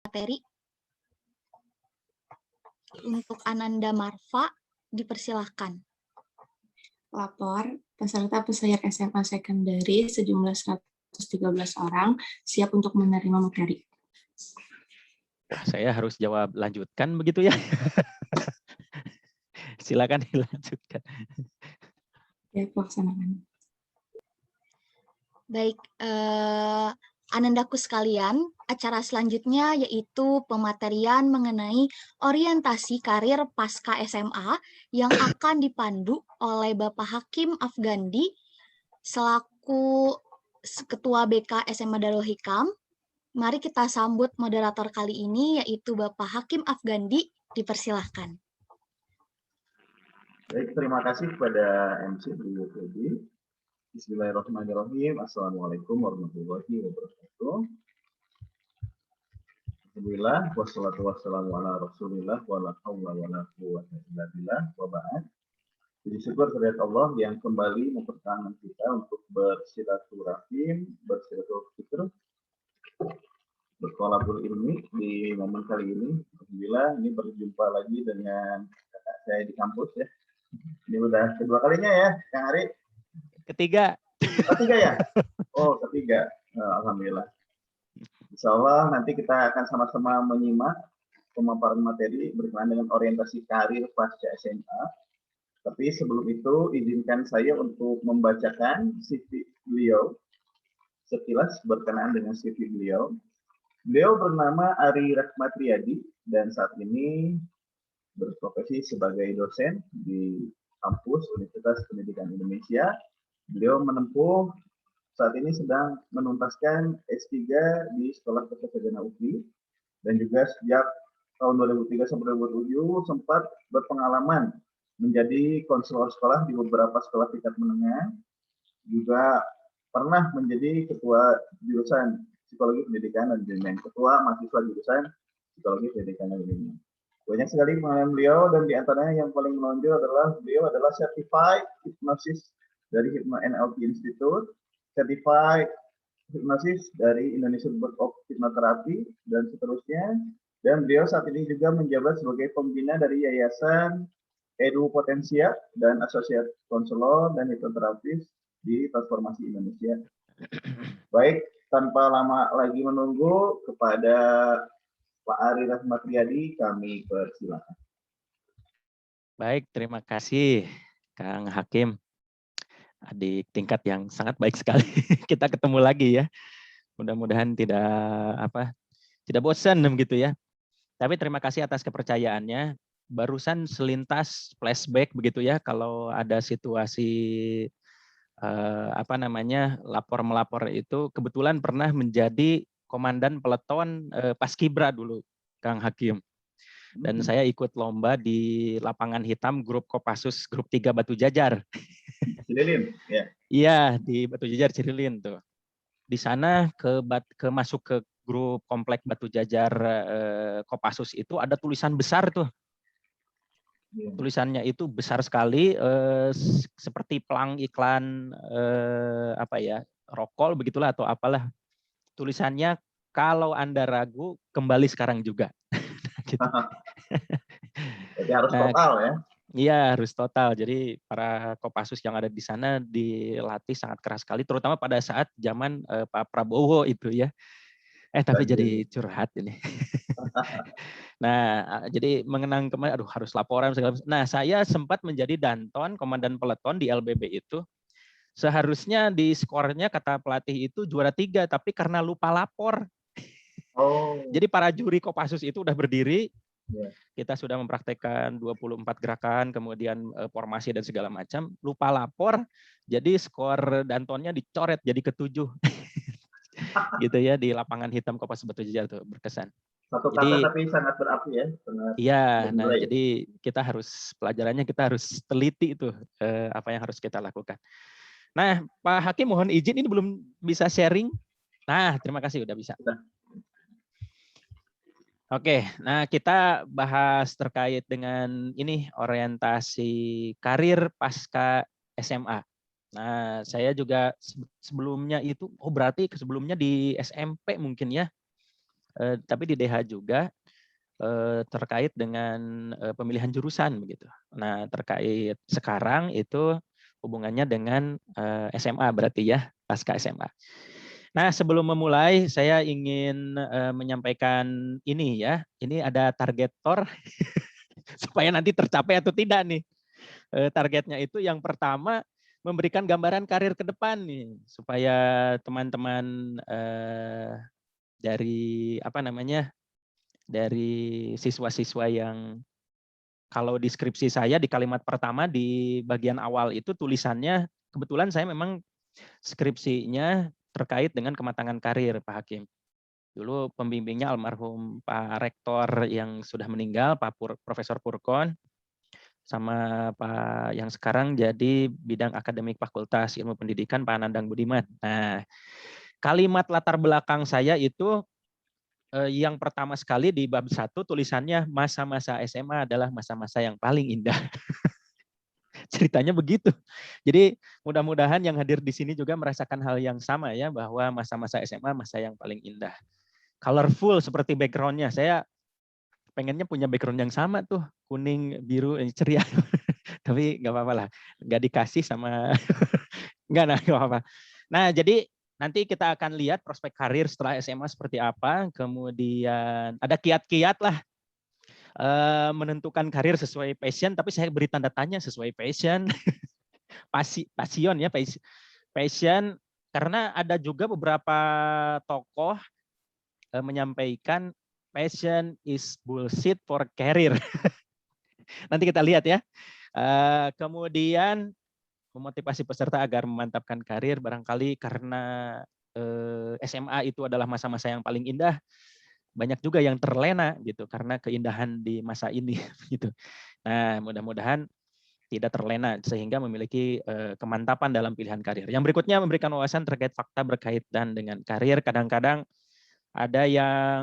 materi. Untuk Ananda Marfa, dipersilahkan. Lapor, peserta SMA sekunderi sejumlah 113 orang siap untuk menerima materi. Wah, saya harus jawab lanjutkan begitu ya. Silakan dilanjutkan. Ya, pelaksanakan. Baik, Anandaku sekalian, acara selanjutnya yaitu pematerian mengenai orientasi karir pasca SMA yang akan dipandu oleh Bapak Hakim Afgandi selaku Ketua BK SMA Darul Hikam. Mari kita sambut moderator kali ini yaitu Bapak Hakim Afgandi, dipersilahkan. Baik, terima kasih kepada MC Bu Feby. Bismillahirrahmanirrahim. Assalamualaikum warahmatullahi wabarakatuh. Alhamdulillah, wassalatu wassalamu ala rasulillah, wa la hawla wa la quwwata illa billah, wa ba'd. Jadi syukur kehadirat Allah yang kembali memperkenankan kita untuk bersilaturahim, bersilaturahim, berkolaborasi ilmi di momen kali ini. Alhamdulillah, ini berjumpa lagi dengan kakak saya di kampus ya. Ini udah kedua kalinya ya, Kang Ari. Ketiga. Ketiga ya? Oh, ketiga. Alhamdulillah. Insya Allah nanti kita akan sama-sama menyimak pemaparan materi berkenaan dengan orientasi karir pasca SMA. Tapi sebelum itu, izinkan saya untuk membacakan CV beliau. Sekilas berkenaan dengan CV beliau. Beliau bernama Ari Rahmat Riyadi dan saat ini berprofesi sebagai dosen di kampus Universitas Pendidikan Indonesia. Beliau menempuh saat ini sedang menuntaskan S3 di Sekolah Kepresidenan UPI dan juga sejak tahun 2003 sampai 2007 sempat berpengalaman menjadi konselor sekolah di beberapa sekolah tingkat menengah, juga pernah menjadi ketua jurusan Psikologi Pendidikan dan Manajemen, ketua mahasiswa jurusan Psikologi Pendidikan dan Manajemen. Banyak sekali pengalaman beliau dan diantaranya yang paling menonjol adalah beliau adalah Certified Hypnosis dari Hypno NLP Institute, Certified Hypnosis dari Indonesian Board of Hypnotherapy, dan seterusnya. Dan beliau saat ini juga menjabat sebagai pembina dari Yayasan Edu Potensia dan Asosiat Konselor dan Hipnoterapis di Transformasi Indonesia. Baik, tanpa lama lagi menunggu, kepada Pak Ari Rahmat Riyadi kami persilakan. Baik, terima kasih Kang Hakim. Adik tingkat yang sangat baik sekali. Kita ketemu lagi ya. Mudah-mudahan tidak bosan begitu ya. Tapi terima kasih atas kepercayaannya. Barusan selintas flashback begitu ya, kalau ada situasi lapor melapor itu kebetulan pernah menjadi komandan peleton Paskibra dulu, Kang Hakim. Dan saya ikut lomba di lapangan hitam grup Kopassus grup 3 Batu Jajar. Cirilin, ya. Iya, di Batu Jajar Cirilin tuh. Di sana masuk ke grup komplek Batu Jajar Kopassus itu ada tulisan besar tuh. Tulisannya itu besar sekali, seperti pelang iklan rokol begitulah atau apalah. Tulisannya, kalau Anda ragu kembali sekarang juga. Gitu. Jadi harus total ya. Iya, harus total. Jadi para Kopassus yang ada di sana dilatih sangat keras sekali, terutama pada saat zaman Pak Prabowo itu ya. Tapi jadi curhat ini. Nah, jadi mengenang kemarin, harus laporan segala macam. Nah, saya sempat menjadi danton, komandan peleton di LBB itu. Seharusnya di skornya kata pelatih itu juara 3, tapi karena lupa lapor. Jadi para juri Kopassus itu udah berdiri. Kita sudah mempraktekkan 24 gerakan, kemudian formasi dan segala macam. Lupa lapor, jadi skor dantonnya dicoret jadi ke-7. Gitu ya, di lapangan hitam Kopassus Batu Jajar tuh, berkesan. Satu kata tapi sangat berapi ya. Iya, nah jadi kita harus, pelajarannya kita harus teliti itu apa yang harus kita lakukan. Nah, Pak Hakim mohon izin, ini belum bisa sharing. Nah, terima kasih udah bisa. Oke, nah kita bahas terkait dengan ini orientasi karir pasca SMA. Nah, saya juga sebelumnya itu, berarti sebelumnya di SMP mungkin ya. tapi di DH juga terkait dengan pemilihan jurusan begitu. Nah, terkait sekarang itu hubungannya dengan SMA berarti ya, pasca SMA. Nah, sebelum memulai saya ingin menyampaikan ini ya. Ini ada target TOR supaya nanti tercapai atau tidak nih. Targetnya itu yang pertama memberikan gambaran karir ke depan nih supaya teman-teman dari apa namanya? Dari siswa-siswa yang kalau di skripsi saya di kalimat pertama di bagian awal itu tulisannya kebetulan saya memang skripsinya terkait dengan kematangan karir Pak Hakim. Dulu pembimbingnya almarhum Pak Rektor yang sudah meninggal, Pak Profesor Purkon, sama Pak yang sekarang jadi bidang akademik Fakultas Ilmu Pendidikan Pak Nandang Budiman. Nah, kalimat latar belakang saya itu yang pertama sekali di bab 1 tulisannya masa-masa SMA adalah masa-masa yang paling indah. Ceritanya begitu. Jadi mudah-mudahan yang hadir di sini juga merasakan hal yang sama ya, bahwa masa-masa SMA masa yang paling indah. Colorful seperti background-nya. Saya pengennya punya background yang sama tuh, kuning, biru, ceria. Tapi nggak apa-apa lah, nggak dikasih sama, nggak apa-apa. Nah, jadi nanti kita akan lihat prospek karir setelah SMA seperti apa, kemudian ada kiat-kiat lah menentukan karir sesuai passion, tapi saya beri tanda tanya sesuai passion, passion ya, passion, karena ada juga beberapa tokoh menyampaikan passion is bullshit for career. Nanti kita lihat ya. Kemudian memotivasi peserta agar memantapkan karir barangkali karena SMA itu adalah masa-masa yang paling indah, banyak juga yang terlena gitu karena keindahan di masa ini gitu. Nah, mudah-mudahan tidak terlena sehingga memiliki kemantapan dalam pilihan karir. Yang berikutnya memberikan wawasan terkait fakta berkaitan dengan karir. Kadang-kadang ada yang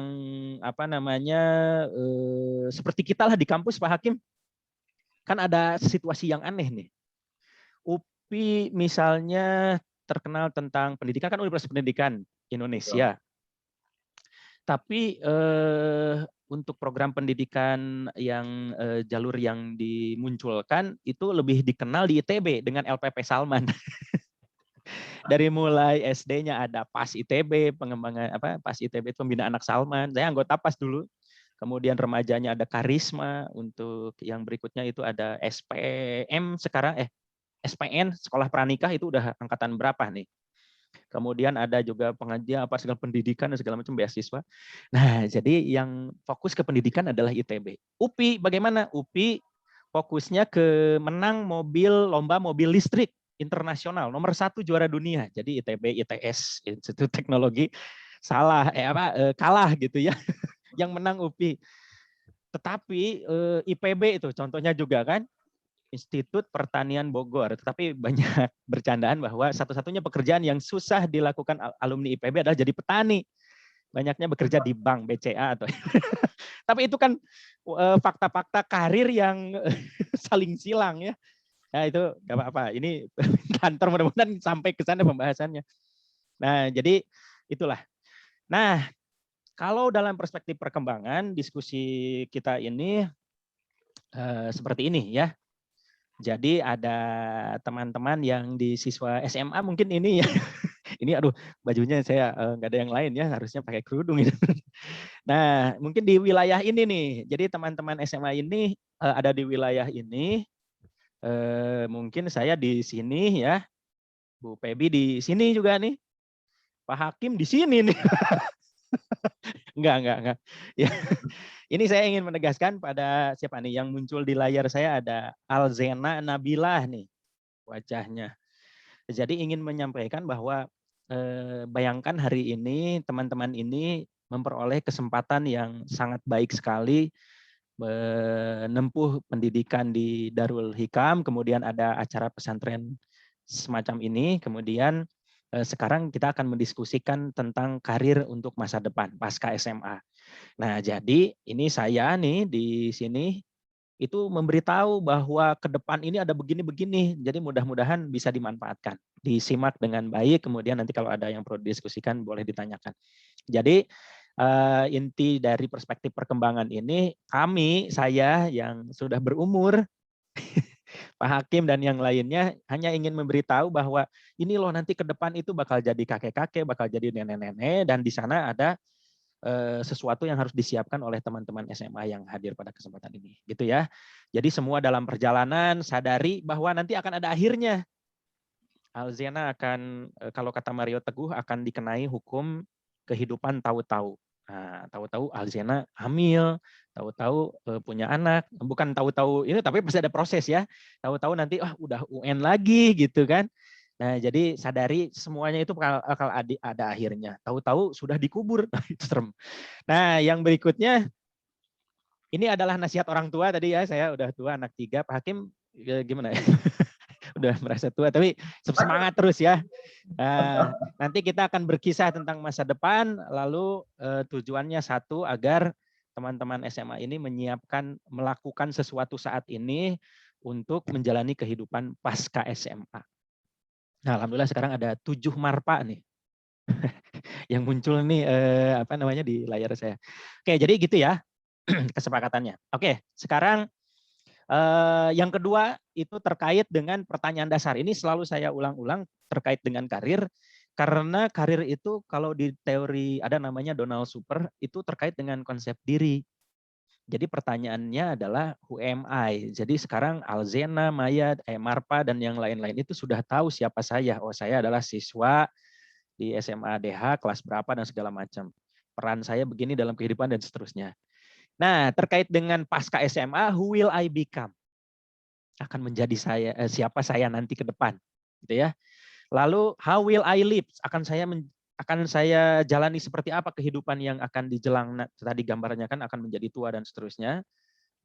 apa namanya seperti kita lah di kampus Pak Hakim, kan ada situasi yang aneh nih. UPI misalnya terkenal tentang pendidikan, kan Universitas Pendidikan Indonesia. Tapi untuk program pendidikan yang jalur yang dimunculkan itu lebih dikenal di ITB dengan LPP Salman. Dari mulai SD-nya ada PAS ITB, pengembangan apa PAS ITB itu pembinaan anak Salman. Saya anggota PAS dulu. Kemudian remajanya ada Karisma, untuk yang berikutnya itu ada SPM sekarang SPN Sekolah Pranikah itu udah angkatan berapa nih? Kemudian ada juga pengajian apa segala pendidikan dan segala macam beasiswa. Nah, jadi yang fokus ke pendidikan adalah ITB. UPI bagaimana? UPI fokusnya ke menang lomba mobil listrik internasional nomor 1 juara dunia. Jadi ITB ITS Institut Teknologi kalah gitu ya. Yang menang UPI. Tetapi IPB itu contohnya juga kan Institut Pertanian Bogor. Tetapi banyak bercandaan bahwa satu-satunya pekerjaan yang susah dilakukan alumni IPB adalah jadi petani. Banyaknya bekerja di bank, BCA atau tapi itu kan fakta-fakta karir yang saling silang ya. Nah itu nggak apa-apa. Ini kantor mudah-mudahan sampai ke sana pembahasannya. Nah jadi itulah. Nah kalau dalam perspektif perkembangan diskusi kita ini seperti ini ya. Jadi ada teman-teman yang di siswa SMA mungkin ini ya. Ini aduh bajunya saya nggak ada yang lain ya, harusnya pakai kerudung gitu. Nah mungkin di wilayah ini nih. Jadi teman-teman SMA ini ada di wilayah ini. Mungkin saya di sini ya. Bu Pebi di sini juga nih. Pak Hakim di sini nih. Enggak. Ya. Ini saya ingin menegaskan pada siapa nih yang muncul di layar saya ada Alzena Nabilah nih wajahnya. Jadi ingin menyampaikan bahwa bayangkan hari ini teman-teman ini memperoleh kesempatan yang sangat baik sekali menempuh pendidikan di Darul Hikam, kemudian ada acara pesantren semacam ini, kemudian sekarang kita akan mendiskusikan tentang karir untuk masa depan pasca SMA. Nah, jadi ini saya nih di sini itu memberitahu bahwa ke depan ini ada begini-begini. Jadi mudah-mudahan bisa dimanfaatkan. Disimak dengan baik, kemudian nanti kalau ada yang perlu didiskusikan boleh ditanyakan. Jadi inti dari perspektif perkembangan ini, saya yang sudah berumur, Pak Hakim dan yang lainnya hanya ingin memberitahu bahwa ini loh nanti ke depan itu bakal jadi kakek-kakek, bakal jadi nenek-nenek, dan di sana ada sesuatu yang harus disiapkan oleh teman-teman SMA yang hadir pada kesempatan ini, gitu ya. Jadi semua dalam perjalanan sadari bahwa nanti akan ada akhirnya. Alzena akan, kalau kata Mario Teguh, akan dikenai hukum kehidupan tahu-tahu. Nah, tahu-tahu Alzena hamil, tahu-tahu punya anak, bukan tahu-tahu ini, tapi pasti ada proses ya. Tahu-tahu nanti udah UN lagi gitu kan. Nah, jadi sadari semuanya itu bakal ada akhirnya. Tahu-tahu sudah dikubur, itu serem. Nah, yang berikutnya ini adalah nasihat orang tua tadi ya. Saya udah tua, anak 3. Pak Hakim gimana ya? Udah merasa tua, tapi semangat terus ya. Nanti kita akan berkisah tentang masa depan, lalu tujuannya satu, agar teman-teman SMA ini melakukan sesuatu saat ini untuk menjalani kehidupan pasca SMA. Nah, alhamdulillah sekarang ada 7 marpa nih yang muncul nih di layar saya. Oke, jadi gitu ya kesepakatannya. Oke, sekarang yang kedua itu terkait dengan pertanyaan dasar. Ini selalu saya ulang-ulang terkait dengan karir, karena karir itu kalau di teori ada namanya Donald Super, itu terkait dengan konsep diri. Jadi pertanyaannya adalah who am I? Jadi sekarang Alzena, Maya, Marpa, dan yang lain-lain itu sudah tahu siapa saya. Oh, saya adalah siswa di SMA DH kelas berapa dan segala macam. Peran saya begini dalam kehidupan dan seterusnya. Nah, terkait dengan pasca SMA, who will I become? Akan menjadi siapa saya nanti ke depan, gitu ya. Lalu how will I live? Akan saya jalani seperti apa kehidupan yang akan dijelang tadi gambarnya kan akan menjadi tua dan seterusnya.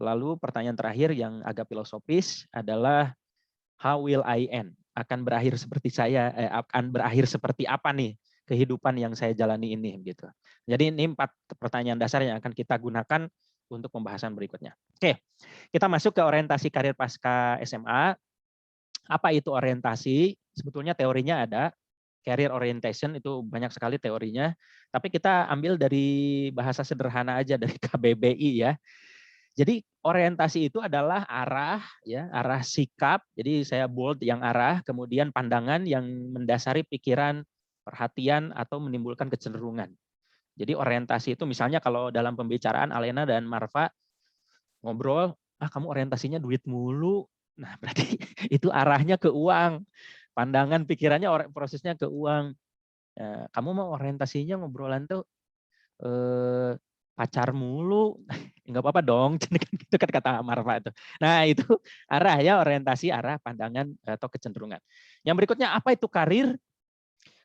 Lalu pertanyaan terakhir yang agak filosofis adalah how will I end? Akan berakhir seperti akan berakhir seperti apa nih kehidupan yang saya jalani ini gitu. Jadi ini 4 pertanyaan dasar yang akan kita gunakan untuk pembahasan berikutnya. Oke, kita masuk ke orientasi karir pasca SMA. Apa itu orientasi? Sebetulnya teorinya ada, career orientation itu banyak sekali teorinya, tapi kita ambil dari bahasa sederhana aja dari KBBI ya. Jadi orientasi itu adalah arah ya, arah sikap. Jadi saya bold yang arah, kemudian pandangan yang mendasari pikiran, perhatian atau menimbulkan kecenderungan. Jadi orientasi itu misalnya kalau dalam pembicaraan Alena dan Marva ngobrol, kamu orientasinya duit mulu. Nah, berarti itu arahnya ke uang. Pandangan pikirannya prosesnya ke uang. Kamu mau orientasinya ngobrolan tuh pacar mulu. Enggak apa-apa dong, itu kan kata Marva itu. Nah, itu arah ya, orientasi, arah, pandangan atau kecenderungan. Yang berikutnya apa itu karir?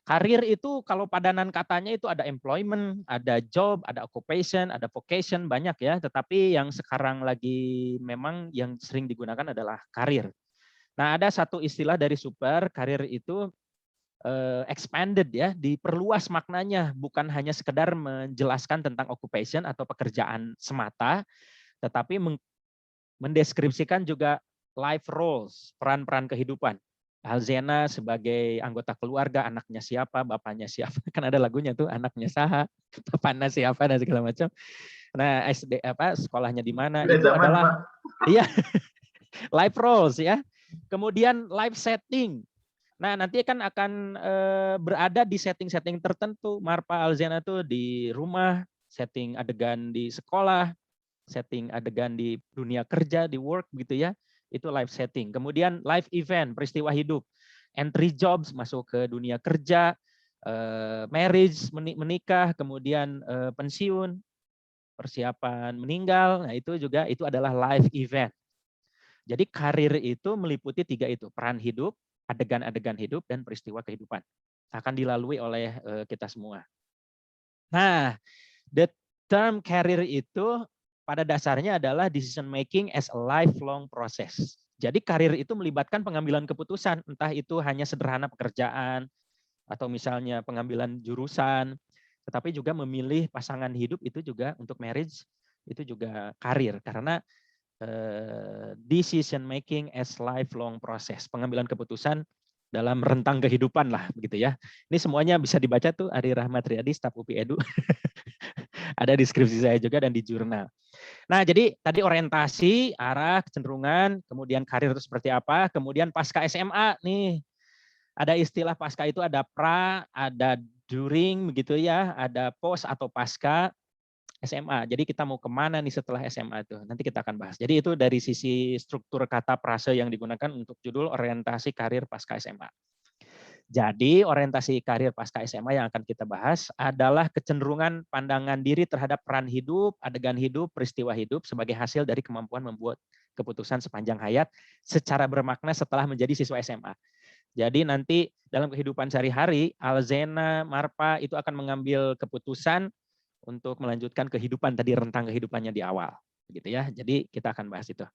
Karir itu kalau padanan katanya itu ada employment, ada job, ada occupation, ada vocation, banyak ya. Tetapi yang sekarang lagi memang yang sering digunakan adalah karir. Nah, ada satu istilah dari Super, karir itu expanded ya, diperluas maknanya, bukan hanya sekedar menjelaskan tentang occupation atau pekerjaan semata, tetapi mendeskripsikan juga life roles, peran-peran kehidupan. Alzena sebagai anggota keluarga, anaknya siapa, bapaknya siapa, kan ada lagunya tuh, anaknya saha, bapaknya siapa dan segala macam. Nah, sekolahnya di mana, itu adalah iya life roles ya. Kemudian life setting. Nah, nanti kan akan berada di setting-setting tertentu. Marpa, Alzena tuh di rumah, setting adegan di sekolah, setting adegan di dunia kerja, di work gitu ya. Itu life setting. Kemudian life event, peristiwa hidup. Entry jobs, masuk ke dunia kerja, marriage, menikah, kemudian pensiun, persiapan meninggal. Nah, itu adalah life event. Jadi karir itu meliputi 3 itu, peran hidup, adegan-adegan hidup, dan peristiwa kehidupan. Akan dilalui oleh kita semua. Nah, the term career itu pada dasarnya adalah decision making as a lifelong process. Jadi karir itu melibatkan pengambilan keputusan, entah itu hanya sederhana pekerjaan, atau misalnya pengambilan jurusan, tetapi juga memilih pasangan hidup itu juga untuk marriage, itu juga karir. Karena decision making as lifelong process, pengambilan keputusan dalam rentang kehidupan lah begitu ya. Ini semuanya bisa dibaca tuh Ari Rahmat Riyadi, staf UPI Edu. Ada di skripsi saya juga dan di jurnal. Nah, jadi tadi orientasi, arah, kecenderungan, kemudian karir itu seperti apa, kemudian pasca SMA nih. Ada istilah pasca itu ada pra, ada during begitu ya, ada post atau pasca SMA. Jadi kita mau kemana nih setelah SMA itu? Nanti kita akan bahas. Jadi itu dari sisi struktur kata frase yang digunakan untuk judul orientasi karir pasca SMA. Jadi orientasi karir pasca SMA yang akan kita bahas adalah kecenderungan pandangan diri terhadap peran hidup, adegan hidup, peristiwa hidup sebagai hasil dari kemampuan membuat keputusan sepanjang hayat secara bermakna setelah menjadi siswa SMA. Jadi nanti dalam kehidupan sehari-hari, Alzena, Marpa itu akan mengambil keputusan untuk melanjutkan kehidupan tadi rentang kehidupannya di awal, gitu ya. Jadi kita akan bahas itu.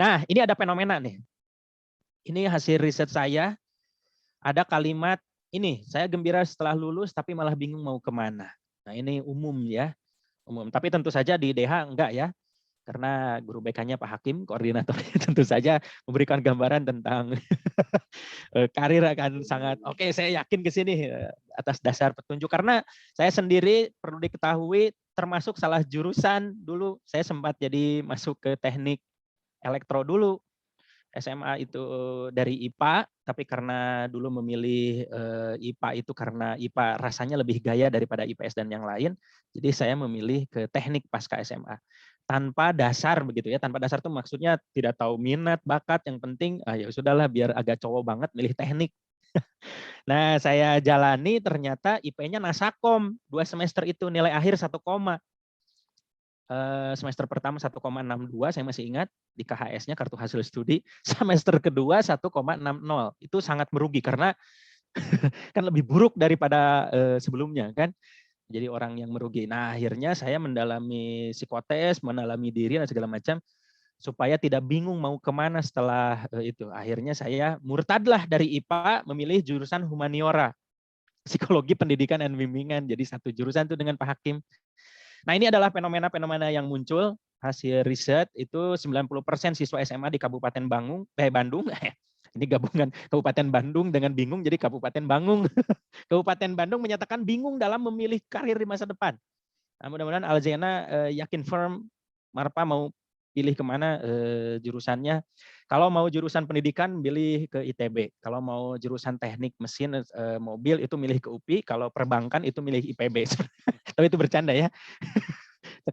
Nah, ini ada fenomena nih. Ini hasil riset saya. Ada kalimat ini, saya gembira setelah lulus tapi malah bingung mau kemana. Nah ini umum ya, umum. Tapi tentu saja di DH enggak ya, karena guru BK-nya Pak Hakim, koordinatornya tentu saja memberikan gambaran tentang karir akan sangat oke. Saya yakin ke sini atas dasar petunjuk karena saya sendiri perlu diketahui termasuk salah jurusan dulu. Saya sempat jadi masuk ke teknik elektro dulu. SMA itu dari IPA, tapi karena dulu memilih IPA itu karena IPA rasanya lebih gaya daripada IPS dan yang lain, jadi saya memilih ke teknik pasca SMA. Tanpa dasar begitu ya, tanpa dasar itu maksudnya tidak tahu minat, bakat, yang penting ya sudahlah biar agak cowok banget milih teknik. Nah, saya jalani ternyata IP-nya Nasakom, 2 semester itu nilai akhir 1, semester pertama 1,62 saya masih ingat di KHS-nya kartu hasil studi, semester kedua 1,60. Itu sangat merugi karena kan lebih buruk daripada sebelumnya kan. Jadi orang yang merugi. Nah, akhirnya saya mendalami psikotes, mendalami diri dan segala macam supaya tidak bingung mau kemana setelah itu. Akhirnya saya murtadlah dari IPA memilih jurusan humaniora. Psikologi pendidikan dan bimbingan. Jadi satu jurusan itu dengan Pak Hakim. Nah, ini adalah fenomena-fenomena yang muncul hasil riset itu 90% siswa SMA di Kabupaten Bandung, ini gabungan Kabupaten Bandung dengan bingung jadi Kabupaten Bangung. Kabupaten Bandung menyatakan bingung dalam memilih karir di masa depan. Nah, mudah-mudahan Alzena yakin firm Marpa mau pilih kemana jurusannya. Kalau mau jurusan pendidikan, pilih ke ITB. Kalau mau jurusan teknik mesin mobil itu milih ke UPI. Kalau perbankan itu milih IPB. Tapi itu bercanda ya.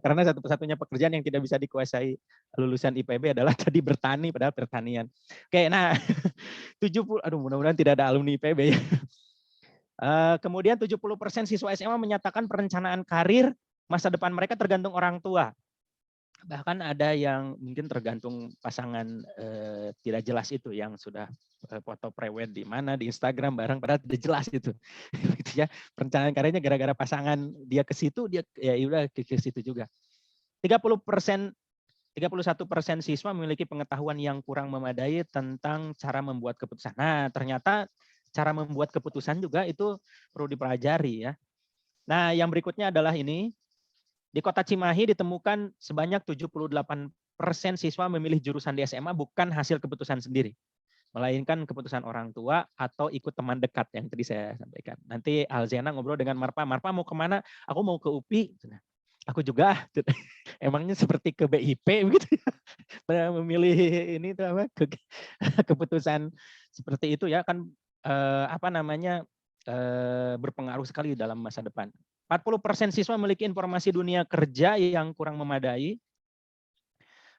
Karena satu-satunya pekerjaan yang tidak bisa dikuasai lulusan IPB adalah tadi bertani, padahal pertanian. Oke, nah 70, aduh mudah-mudahan tidak ada alumni IPB ya. Kemudian 70% siswa SMA menyatakan perencanaan karir masa depan mereka tergantung orang tua. Bahkan ada yang mungkin tergantung pasangan tidak jelas itu yang sudah foto prewed di mana di Instagram bareng padahal tidak jelas itu. Gitu ya. Perencanaan karirnya gara-gara pasangan dia ke situ dia ya udah ke situ juga. 31% siswa memiliki pengetahuan yang kurang memadai tentang cara membuat keputusan. Nah, ternyata cara membuat keputusan juga itu perlu dipelajari ya. Nah, yang berikutnya adalah ini. Di Kota Cimahi ditemukan sebanyak 78% siswa memilih jurusan di SMA bukan hasil keputusan sendiri, melainkan keputusan orang tua atau ikut teman dekat yang tadi saya sampaikan. Nanti Alzena ngobrol dengan Marpa, Marpa mau kemana? Aku mau ke UPI. Aku juga, emangnya seperti ke BIP begitu ya, memilih ini itu apa keputusan seperti itu ya kan berpengaruh sekali dalam masa depan. 40% siswa memiliki informasi dunia kerja yang kurang memadai.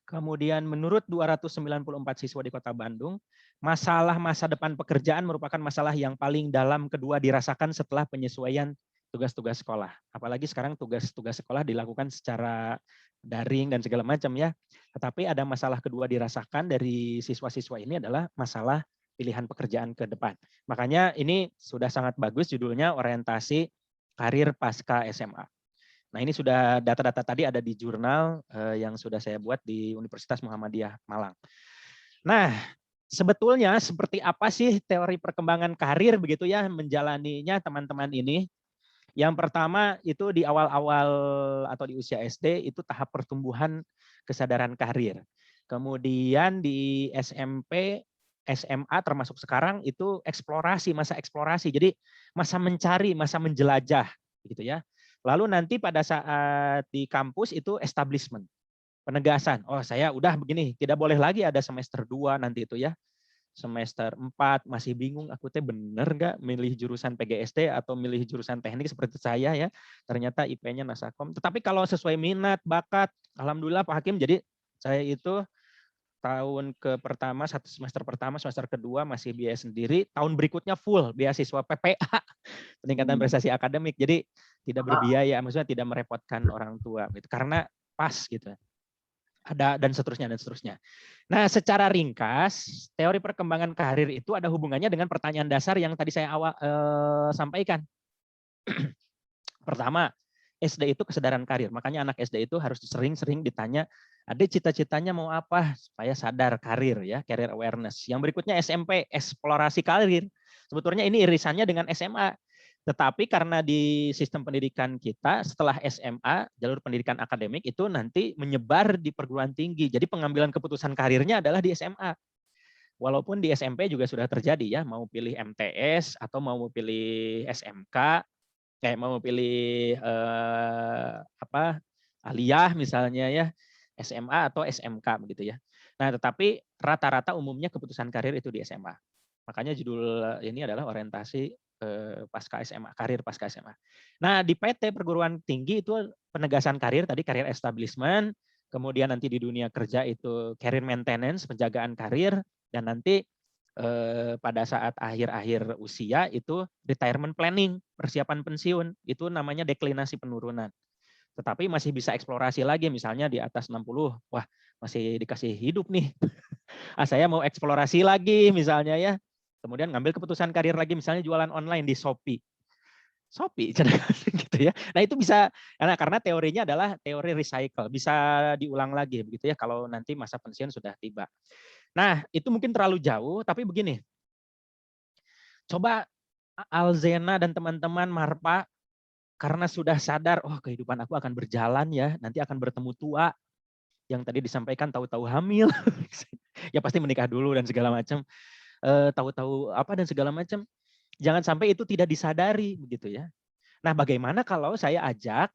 Kemudian menurut 294 siswa di Kota Bandung, masalah masa depan pekerjaan merupakan masalah yang paling dalam kedua dirasakan setelah penyesuaian tugas-tugas sekolah. Apalagi sekarang tugas-tugas sekolah dilakukan secara daring dan segala macam ya. Tetapi ada masalah kedua dirasakan dari siswa-siswa ini adalah masalah pilihan pekerjaan ke depan. Makanya ini sudah sangat bagus judulnya orientasi karir pasca SMA. Nah ini sudah data-data tadi ada di jurnal yang sudah saya buat di Universitas Muhammadiyah Malang. Nah sebetulnya seperti apa sih teori perkembangan karir begitu ya menjalaninya teman-teman ini. Yang pertama itu di awal-awal atau di usia SD itu tahap pertumbuhan kesadaran karir. Kemudian di SMP, SMA termasuk sekarang itu eksplorasi, masa eksplorasi. Jadi masa mencari, masa menjelajah gitu ya. Lalu nanti pada saat di kampus itu establishment, penegasan. Oh, saya udah begini, tidak boleh lagi ada semester 2 nanti itu ya. Semester 4 masih bingung aku teh bener nggak milih jurusan PGSD atau milih jurusan teknik seperti saya ya. Ternyata IP-nya Nasakom. Tetapi kalau sesuai minat, bakat, alhamdulillah Pak Hakim, jadi saya itu tahun pertama, semester pertama, semester kedua masih biaya sendiri, tahun berikutnya full beasiswa PPA, peningkatan prestasi akademik. Jadi tidak berbiaya, maksudnya tidak merepotkan orang tua gitu. Karena pas gitu. Ada dan seterusnya dan seterusnya. Nah, secara ringkas, teori perkembangan karir itu ada hubungannya dengan pertanyaan dasar yang tadi saya sampaikan. Pertama, SD itu kesadaran karir. Makanya anak SD itu harus sering-sering ditanya, adik cita-citanya mau apa supaya sadar karir ya, career awareness. Yang berikutnya SMP, eksplorasi karir. Sebetulnya ini irisannya dengan SMA. Tetapi karena di sistem pendidikan kita setelah SMA, jalur pendidikan akademik itu nanti menyebar di perguruan tinggi. Jadi pengambilan keputusan karirnya adalah di SMA. Walaupun di SMP juga sudah terjadi ya, mau pilih MTS atau mau pilih SMK, mau pilih aliyah misalnya ya, SMA atau SMK begitu ya. Nah, tetapi rata-rata umumnya keputusan karir itu di SMA. Makanya judul ini adalah orientasi pasca SMA, karir pasca SMA. Nah, di PT perguruan tinggi itu penegasan karir tadi career establishment, kemudian nanti di dunia kerja itu career maintenance, penjagaan karir, dan nanti pada saat akhir-akhir usia itu retirement planning, persiapan pensiun, itu namanya deklinasi penurunan. Tetapi masih bisa eksplorasi lagi, misalnya di atas 60, wah masih dikasih hidup nih. Saya mau eksplorasi lagi misalnya ya. Kemudian ngambil keputusan karir lagi, misalnya jualan online di Shopee. Shopee, gitu ya. Nah itu bisa, karena teorinya adalah teori recycle, bisa diulang lagi begitu ya kalau nanti masa pensiun sudah tiba. Nah itu mungkin terlalu jauh, tapi begini. Coba Alzena dan teman-teman Marpa, karena sudah sadar, oh kehidupan aku akan berjalan ya, nanti akan bertemu tua, yang tadi disampaikan tahu-tahu hamil, ya pasti menikah dulu dan segala macam, tahu-tahu apa dan segala macam. Jangan sampai itu tidak disadari begitu ya. Nah, bagaimana kalau saya ajak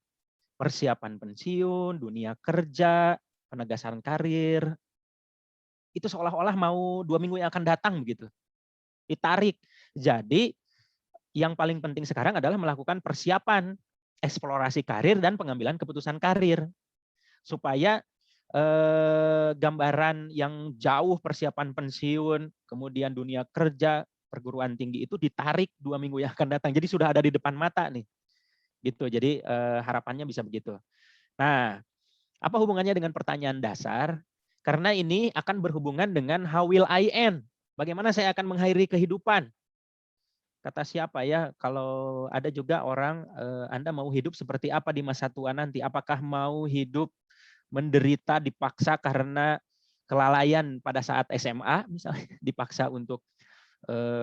persiapan pensiun, dunia kerja, penegasan karir, itu seolah-olah mau 2 minggu yang akan datang begitu. Ditarik. Jadi yang paling penting sekarang adalah melakukan persiapan, eksplorasi karir dan pengambilan keputusan karir. Supaya gambaran yang jauh persiapan pensiun, kemudian dunia kerja, perguruan tinggi itu ditarik 2 minggu yang akan datang. Jadi sudah ada di depan mata nih. Gitu. Jadi harapannya bisa begitu. Nah, apa hubungannya dengan pertanyaan dasar? Karena ini akan berhubungan dengan how will I end? Bagaimana saya akan mengakhiri kehidupan? Kata siapa ya, kalau ada juga orang, Anda mau hidup seperti apa di masa tua nanti? Apakah mau hidup menderita dipaksa karena kelalaian pada saat SMA, misalnya dipaksa untuk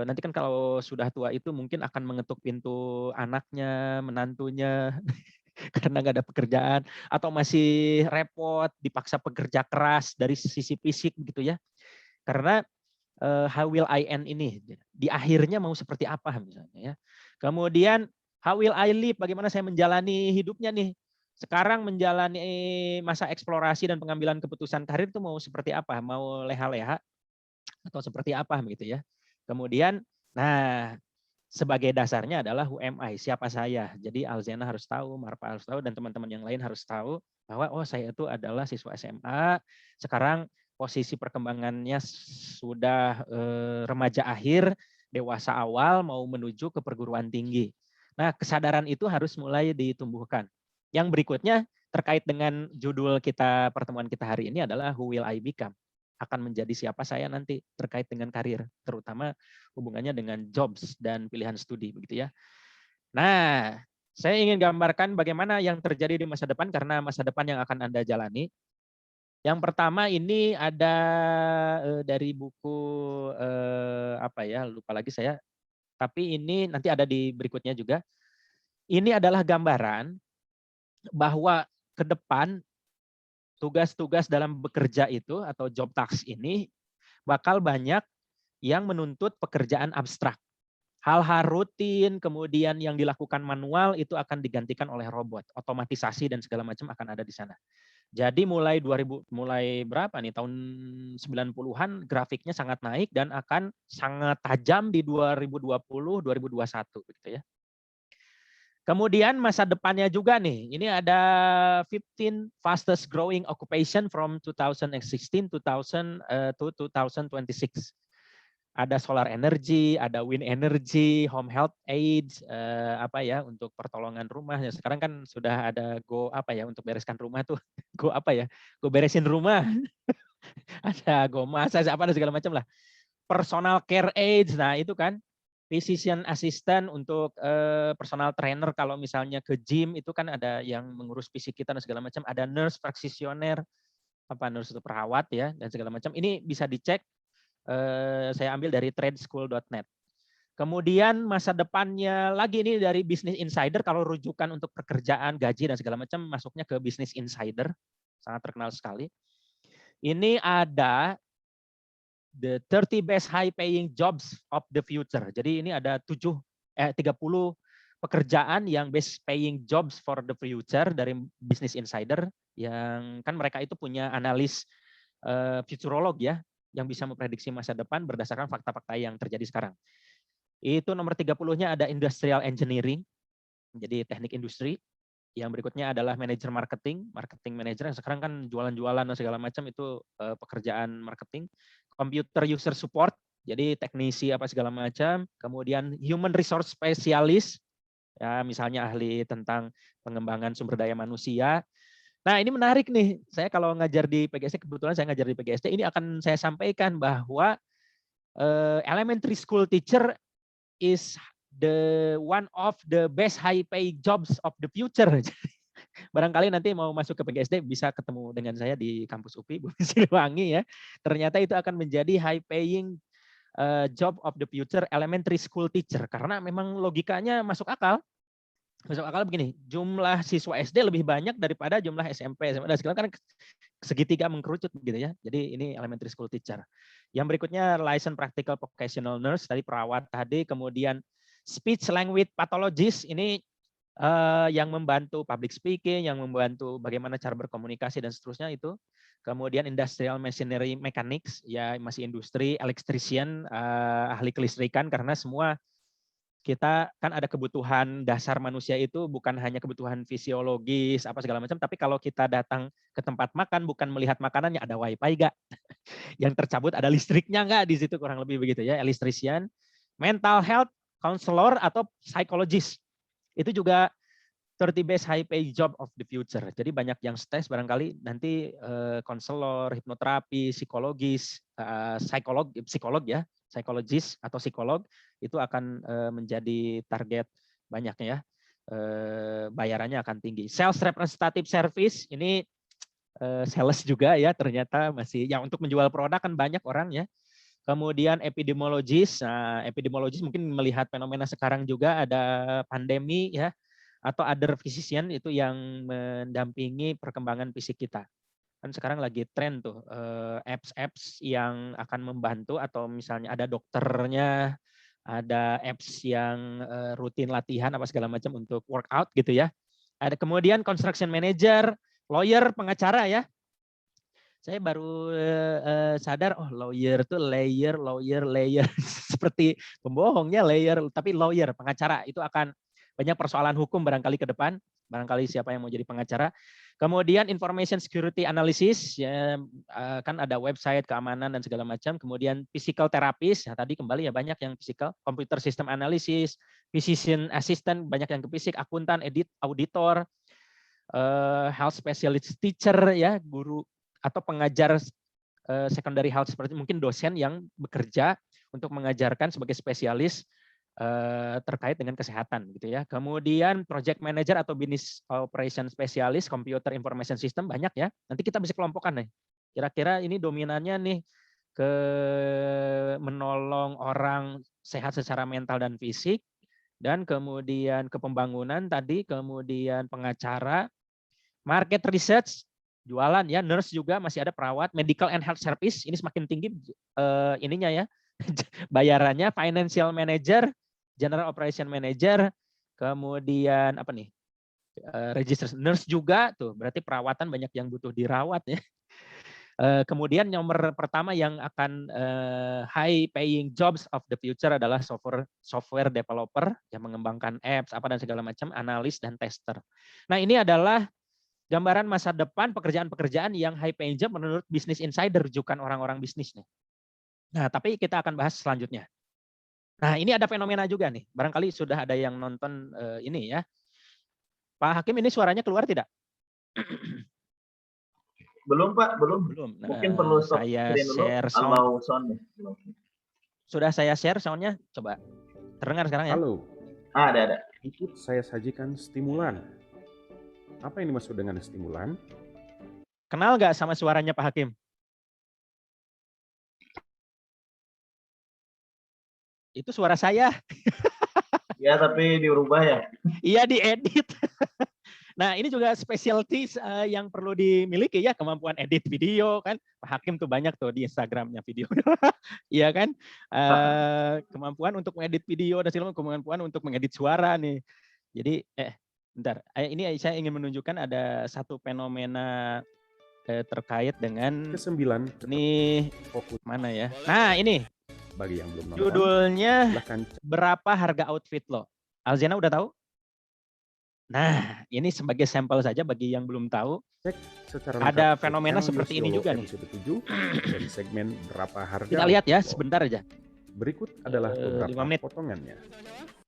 nanti kan kalau sudah tua itu mungkin akan mengetuk pintu anaknya, menantunya karena nggak ada pekerjaan, atau masih repot dipaksa bekerja keras dari sisi fisik gitu ya. Karena how will I end ini di akhirnya mau seperti apa misalnya ya. Kemudian how will I live, bagaimana saya menjalani hidupnya nih. Sekarang menjalani masa eksplorasi dan pengambilan keputusan karir itu mau seperti apa? Mau leha-leha atau seperti apa begitu ya. Kemudian, nah sebagai dasarnya adalah who am I, siapa saya. Jadi Alzena harus tahu, Marpa harus tahu, dan teman-teman yang lain harus tahu bahwa oh saya itu adalah siswa SMA, sekarang posisi perkembangannya sudah remaja akhir, dewasa awal, mau menuju ke perguruan tinggi. Nah kesadaran itu harus mulai ditumbuhkan. Yang berikutnya terkait dengan judul kita pertemuan kita hari ini adalah who will I become, akan menjadi siapa saya nanti terkait dengan karir, terutama hubungannya dengan jobs dan pilihan studi begitu ya. Nah, saya ingin gambarkan bagaimana yang terjadi di masa depan karena masa depan yang akan Anda jalani. Yang pertama ini ada dari buku apa ya, lupa lagi saya. Tapi ini nanti ada di berikutnya juga. Ini adalah gambaran bahwa ke depan tugas-tugas dalam bekerja itu atau job task ini bakal banyak yang menuntut pekerjaan abstrak. hal-hal rutin, kemudian yang dilakukan manual itu akan digantikan oleh robot, otomatisasi dan segala macam akan ada di sana. Jadi mulai berapa nih, tahun 90-an grafiknya sangat naik dan akan sangat tajam di 2020, 2021 gitu ya. Kemudian masa depannya juga nih, ini ada 15 fastest growing occupation from 2016 to 2026. Ada solar energy, ada wind energy, home health aids, untuk pertolongan rumah. Sekarang kan sudah ada Go untuk bereskan rumah tuh, Go Go beresin rumah. Ada Go massage dan segala macam lah. Personal care aids, nah itu kan physician assistant untuk personal trainer kalau misalnya ke gym itu kan ada yang mengurus fisik kita dan segala macam. Ada nurse practitioner, nurse itu perawat ya dan segala macam. Ini bisa dicek. Saya ambil dari tradeschool.net. Kemudian masa depannya lagi ini dari Business Insider, kalau rujukan untuk pekerjaan, gaji dan segala macam masuknya ke Business Insider, sangat terkenal sekali. Ini ada the 30 best high paying jobs of the future. Jadi ini ada 30 pekerjaan yang best paying jobs for the future dari Business Insider, yang kan mereka itu punya analis futurolog ya, yang bisa memprediksi masa depan berdasarkan fakta-fakta yang terjadi sekarang. Itu nomor 30-nya ada industrial engineering, jadi teknik industri. Yang berikutnya adalah manager marketing manager yang sekarang kan jualan-jualan dan segala macam itu pekerjaan marketing. Computer user support, jadi teknisi apa segala macam. Kemudian human resource specialist, ya misalnya ahli tentang pengembangan sumber daya manusia. Nah, ini menarik nih. Saya kalau ngajar di PGSD, kebetulan saya ngajar di PGSD, ini akan saya sampaikan bahwa elementary school teacher is the one of the best high pay jobs of the future. Barangkali nanti mau masuk ke PGSD bisa ketemu dengan saya di kampus UPI Bumi Siliwangi ya. Ternyata itu akan menjadi high paying job of the future elementary school teacher, karena memang logikanya masuk akal. Masuk akal begini, jumlah siswa SD lebih banyak daripada jumlah SMP, SMA, dan sekarang kan segitiga mengkerucut gitu ya. Jadi ini elementary school teacher. Yang berikutnya licensed practical vocational nurse, tadi perawat tadi, kemudian speech language pathologist, ini yang membantu public speaking, yang membantu bagaimana cara berkomunikasi dan seterusnya itu. Kemudian industrial machinery mechanics, ya masih industri, electrician, ahli kelistrikan, karena semua kita kan ada kebutuhan dasar manusia itu bukan hanya kebutuhan fisiologis apa segala macam, tapi kalau kita datang ke tempat makan bukan melihat makanannya ada wifi gak, yang tercabut ada listriknya nggak di situ, kurang lebih begitu ya. Electrician, mental health counselor atau psychologist, itu juga 30 best high pay job of the future. Jadi banyak yang stres barangkali nanti konselor, hipnoterapi, psikologis, psikolog ya, psikologis atau psikolog itu akan menjadi target banyaknya ya. Bayarannya akan tinggi. Sales representative service ini sales juga ya, ternyata masih yang untuk menjual produk kan banyak orang ya. Kemudian epidemiologis, nah, epidemiologis mungkin melihat fenomena sekarang juga ada pandemi ya, atau other physician itu yang mendampingi perkembangan fisik kita. Kan sekarang lagi tren tuh apps yang akan membantu, atau misalnya ada dokternya, ada apps yang rutin latihan apa segala macam untuk workout gitu ya. Ada kemudian construction manager, lawyer, pengacara ya. Saya baru sadar, oh lawyer tuh layer, seperti pembohongnya layer, tapi lawyer, pengacara itu akan banyak persoalan hukum barangkali ke depan, barangkali siapa yang mau jadi pengacara. Kemudian information security analysis, ya, kan ada website keamanan dan segala macam. Kemudian physical therapist, nah, tadi kembali ya banyak yang physical, computer system analysis, physician assistant, banyak yang ke fisik, akuntan, auditor, health specialist teacher ya, guru atau pengajar secondary health, seperti mungkin dosen yang bekerja untuk mengajarkan sebagai spesialis terkait dengan kesehatan gitu ya. Kemudian project manager atau business operation specialist, computer information system, banyak ya. Nanti kita bisa kelompokkan nih. Kira-kira ini dominannya nih ke menolong orang sehat secara mental dan fisik, dan kemudian ke pembangunan tadi, kemudian pengacara, market research, jualan ya, nurse juga masih ada, perawat, medical and health service, ini semakin tinggi ininya ya, bayarannya, financial manager, General Operation Manager, kemudian apa nih? Register nurse juga tuh, berarti perawatan banyak yang butuh dirawat ya. Kemudian nomor pertama yang akan high paying jobs of the future adalah software developer yang mengembangkan apps apa dan segala macam, analis dan tester. Nah, ini adalah gambaran masa depan pekerjaan-pekerjaan yang high paying job menurut Business Insider, rujukan orang-orang bisnis nih. Nah, tapi kita akan bahas selanjutnya. Nah, ini ada fenomena juga nih. Barangkali sudah ada yang nonton ini ya. Pak Hakim, ini suaranya keluar tidak? Belum Pak, belum. Belum. Mungkin perlu stop Saya screen dulu, share sound. allow sound. Sudah saya share soundnya, coba. Terdengar sekarang ya? Halo, Ada. ikut saya sajikan stimulan. Apa yang dimaksud dengan stimulan? Kenal nggak sama suaranya Pak Hakim? Itu suara saya. Ya, tapi diubah ya. Iya, diedit. Nah, ini juga specialty yang perlu dimiliki ya, kemampuan edit video kan. Pak Hakim tuh banyak tuh di Instagramnya video. Iya kan? Kemampuan untuk mengedit video dan segala kemampuan untuk mengedit suara nih. Jadi bentar, ini saya ingin menunjukkan ada satu fenomena terkait dengan Kesembilan, ini fokus. mana ya? Nah, ini Bagi yang belum nonton, judulnya silahkan berapa harga outfit lo? Alzena udah tahu? Nah, ini sebagai sampel saja bagi yang belum tahu. cek secara Ada lengkap fenomena channel seperti ini Yosiolo juga nih. episode 7 dari segmen berapa harga. Kita lihat ya, outfit lo. sebentar aja. Berikut adalah 5 beberapa menit. potongannya.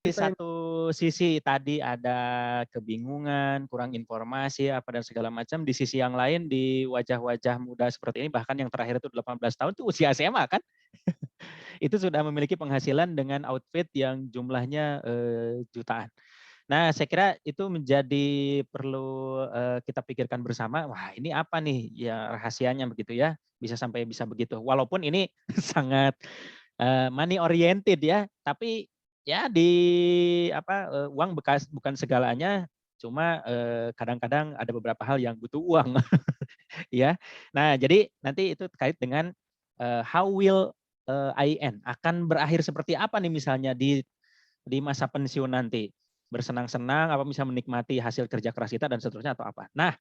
Di satu sisi tadi ada kebingungan, kurang informasi apa dan segala macam. Di sisi yang lain di wajah-wajah muda seperti ini, bahkan yang terakhir itu 18 tahun itu usia SMA kan. Itu sudah memiliki penghasilan dengan outfit yang jumlahnya jutaan. Nah, saya kira itu menjadi perlu kita pikirkan bersama. Wah, ini apa nih ya rahasianya begitu ya? Bisa sampai bisa begitu. Walaupun ini sangat money oriented ya, tapi ya di uang bekas bukan segalanya. Cuma kadang-kadang ada beberapa hal yang butuh uang, ya. Nah, jadi nanti itu terkait dengan how will I end, akan berakhir seperti apa nih misalnya di masa pensiun nanti, bersenang-senang apa bisa menikmati hasil kerja keras kita dan seterusnya atau apa. Nah,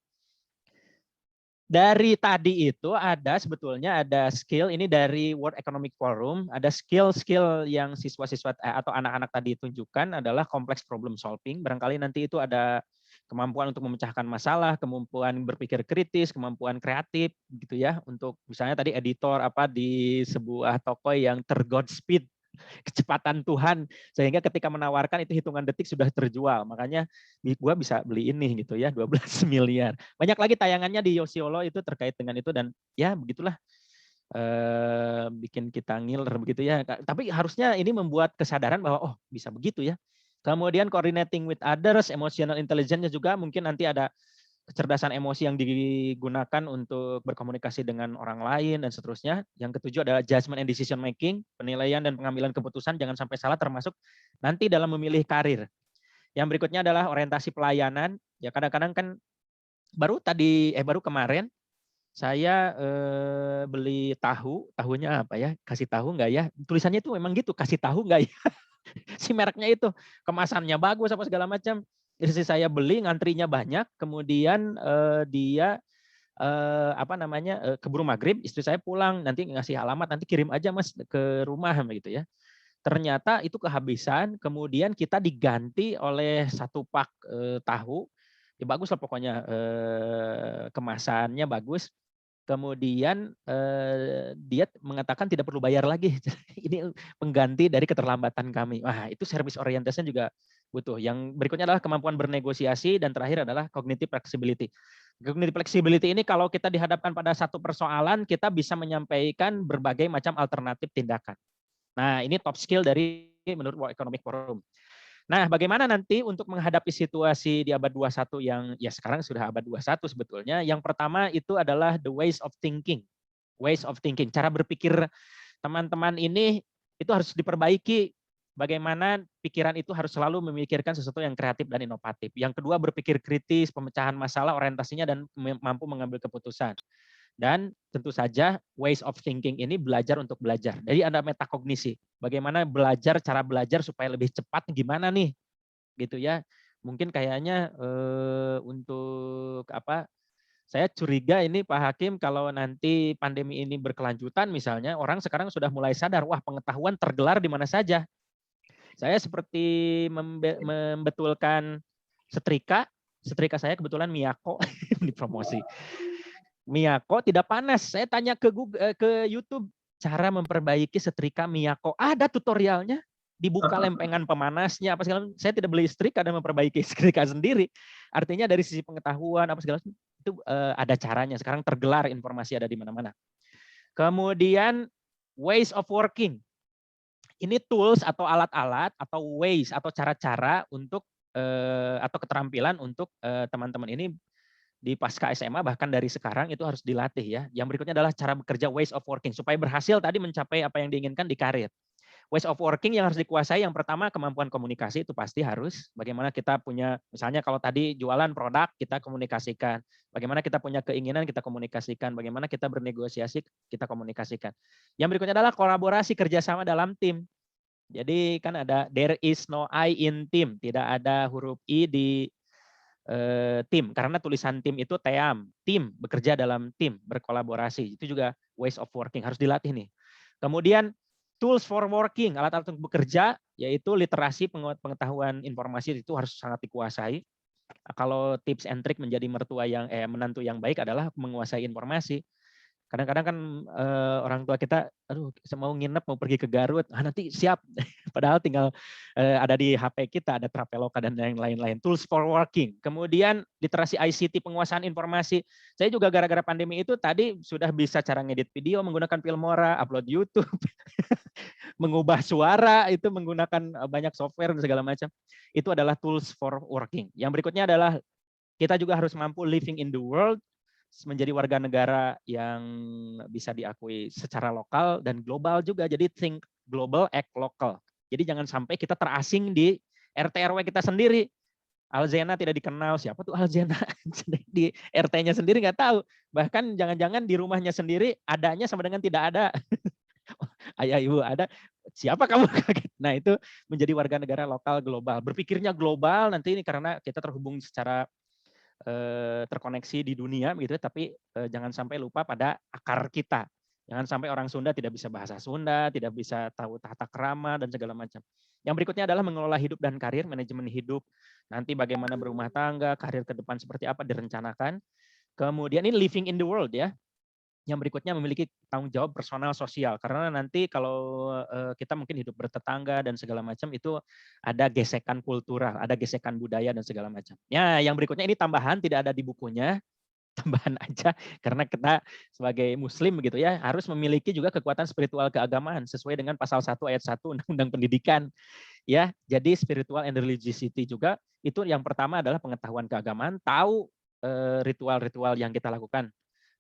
dari tadi itu sebetulnya ada skill, ini dari World Economic Forum, ada skill-skill yang siswa-siswa atau anak-anak tadi tunjukkan adalah complex problem solving. Barangkali nanti itu ada kemampuan untuk memecahkan masalah, kemampuan berpikir kritis, kemampuan kreatif gitu ya, untuk misalnya tadi editor di sebuah toko yang Godspeed, kecepatan Tuhan, sehingga ketika menawarkan itu hitungan detik sudah terjual. Makanya gua bisa beli ini gitu ya, 12 miliar. Banyak lagi tayangannya di Yosiolo itu terkait dengan itu, dan ya begitulah bikin kita ngiler begitu ya. Tapi harusnya ini membuat kesadaran bahwa oh bisa begitu ya. Kemudian coordinating with others, emotional intelligence juga mungkin nanti ada kecerdasan emosi yang digunakan untuk berkomunikasi dengan orang lain dan seterusnya. Yang ketujuh adalah judgment and decision making, penilaian dan pengambilan keputusan jangan sampai salah, termasuk nanti dalam memilih karir. Yang berikutnya adalah orientasi pelayanan. Ya kadang-kadang kan baru kemarin saya beli tahunya apa ya? Kasih tahu nggak ya? Tulisannya itu memang gitu, kasih tahu nggak ya? Si mereknya itu kemasannya bagus apa segala macam. Istri saya beli, ngantrinya banyak, kemudian dia keburu maghrib, istri saya pulang, nanti ngasih alamat, nanti kirim aja Mas ke rumah gitu ya. Ternyata itu kehabisan, kemudian kita diganti oleh satu pak tahu, ya bagus lah pokoknya kemasannya bagus. Kemudian dia mengatakan tidak perlu bayar lagi. Ini pengganti dari keterlambatan kami. Wah, itu service orientasinya juga butuh. Yang berikutnya adalah kemampuan bernegosiasi, dan terakhir adalah cognitive flexibility. Cognitive flexibility ini kalau kita dihadapkan pada satu persoalan, kita bisa menyampaikan berbagai macam alternatif tindakan. Nah, ini top skill dari menurut World Economic Forum. Nah, bagaimana nanti untuk menghadapi situasi di abad 21 yang ya sekarang sudah abad 21 sebetulnya. Yang pertama itu adalah the ways of thinking. Ways of thinking, cara berpikir teman-teman ini itu harus diperbaiki. Bagaimana pikiran itu harus selalu memikirkan sesuatu yang kreatif dan inovatif. Yang kedua, berpikir kritis, pemecahan masalah, orientasinya dan mampu mengambil keputusan. Dan tentu saja ways of thinking ini belajar untuk belajar. Jadi ada metakognisi. Bagaimana belajar, cara belajar supaya lebih cepat gimana nih? Gitu ya. Mungkin kayaknya untuk apa? Saya curiga ini Pak Hakim kalau nanti pandemi ini berkelanjutan misalnya, orang sekarang sudah mulai sadar, wah pengetahuan tergelar di mana saja. Saya seperti membetulkan setrika saya kebetulan Miyako dipromosi. Miyako tidak panas. Saya tanya ke YouTube cara memperbaiki setrika Miyako. Ada tutorialnya. Dibuka lempengan pemanasnya apa segala. Saya tidak beli setrika dan memperbaiki setrika sendiri. Artinya dari sisi pengetahuan apa segala itu ada caranya. Sekarang tergelar informasi ada di mana-mana. Kemudian ways of working. Ini tools atau alat-alat atau ways atau cara-cara untuk atau keterampilan untuk teman-teman ini di pasca SMA bahkan dari sekarang itu harus dilatih ya. Yang berikutnya adalah cara bekerja ways of working supaya berhasil tadi mencapai apa yang diinginkan di karir. Ways of working yang harus dikuasai yang pertama kemampuan komunikasi itu pasti harus. Bagaimana kita punya misalnya kalau tadi jualan produk kita komunikasikan. Bagaimana kita punya keinginan kita komunikasikan. Bagaimana kita bernegosiasi kita komunikasikan. Yang berikutnya adalah kolaborasi kerjasama dalam tim. Jadi kan ada there is no I in team, tidak ada huruf I di tim karena tulisan tim itu tim bekerja dalam tim berkolaborasi itu juga ways of working harus dilatih nih. Kemudian tools for working alat-alat untuk bekerja yaitu literasi pengetahuan informasi itu harus sangat dikuasai. Kalau tips and trick menjadi menantu yang baik adalah menguasai informasi. Kadang-kadang kan orang tua kita, aduh mau nginep, mau pergi ke Garut, nanti siap. Padahal tinggal ada di HP kita, ada Traveloka dan yang lain-lain. Tools for working. Kemudian literasi ICT, penguasaan informasi. Saya juga gara-gara pandemi itu tadi sudah bisa cara ngedit video menggunakan Filmora, upload YouTube, mengubah suara, itu menggunakan banyak software dan segala macam. Itu adalah tools for working. Yang berikutnya adalah kita juga harus mampu living in the world, menjadi warga negara yang bisa diakui secara lokal dan global juga. Jadi think global, act local. Jadi jangan sampai kita terasing di RT RW kita sendiri. Alzena tidak dikenal, siapa tuh Alzena? Di RT-nya sendiri nggak tahu. Bahkan jangan-jangan di rumahnya sendiri adanya sama dengan tidak ada. Ayah ibu ada, siapa kamu? Nah itu menjadi warga negara lokal global. Berpikirnya global nanti ini karena kita terhubung secara terkoneksi di dunia gitu, tapi jangan sampai lupa pada akar kita. Jangan sampai orang Sunda tidak bisa bahasa Sunda, tidak bisa tahu tata krama dan segala macam. Yang berikutnya adalah mengelola hidup dan karir, manajemen hidup. Nanti bagaimana berumah tangga, karir ke depan seperti apa direncanakan. Kemudian ini living in the world ya. Yang berikutnya memiliki tanggung jawab personal sosial karena nanti kalau kita mungkin hidup bertetangga dan segala macam itu ada gesekan kultural, ada gesekan budaya dan segala macam. Ya, yang berikutnya ini tambahan tidak ada di bukunya, tambahan aja karena kita sebagai muslim begitu ya harus memiliki juga kekuatan spiritual keagamaan sesuai dengan pasal 1 ayat 1 Undang-Undang Pendidikan. Ya, jadi spiritual and religiosity juga itu yang pertama adalah pengetahuan keagamaan, tahu ritual-ritual yang kita lakukan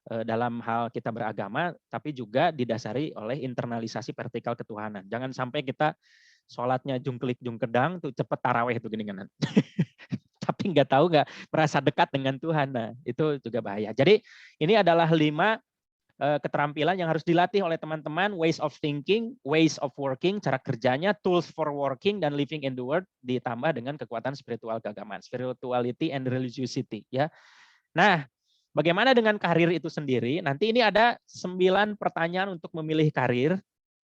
dalam hal kita beragama, tapi juga didasari oleh internalisasi vertikal ketuhanan. Jangan sampai kita sholatnya jungklik jungkedang tuh cepet taraweh itu gini kan. Tapi nggak tahu nggak merasa dekat dengan Tuhan. Nah itu juga bahaya. Jadi ini adalah 5 keterampilan yang harus dilatih oleh teman-teman, ways of thinking, ways of working, cara kerjanya, tools for working dan living in the world ditambah dengan kekuatan spiritual keagamaan, spirituality and religiosity ya. Nah, bagaimana dengan karir itu sendiri? Nanti ini ada 9 pertanyaan untuk memilih karir.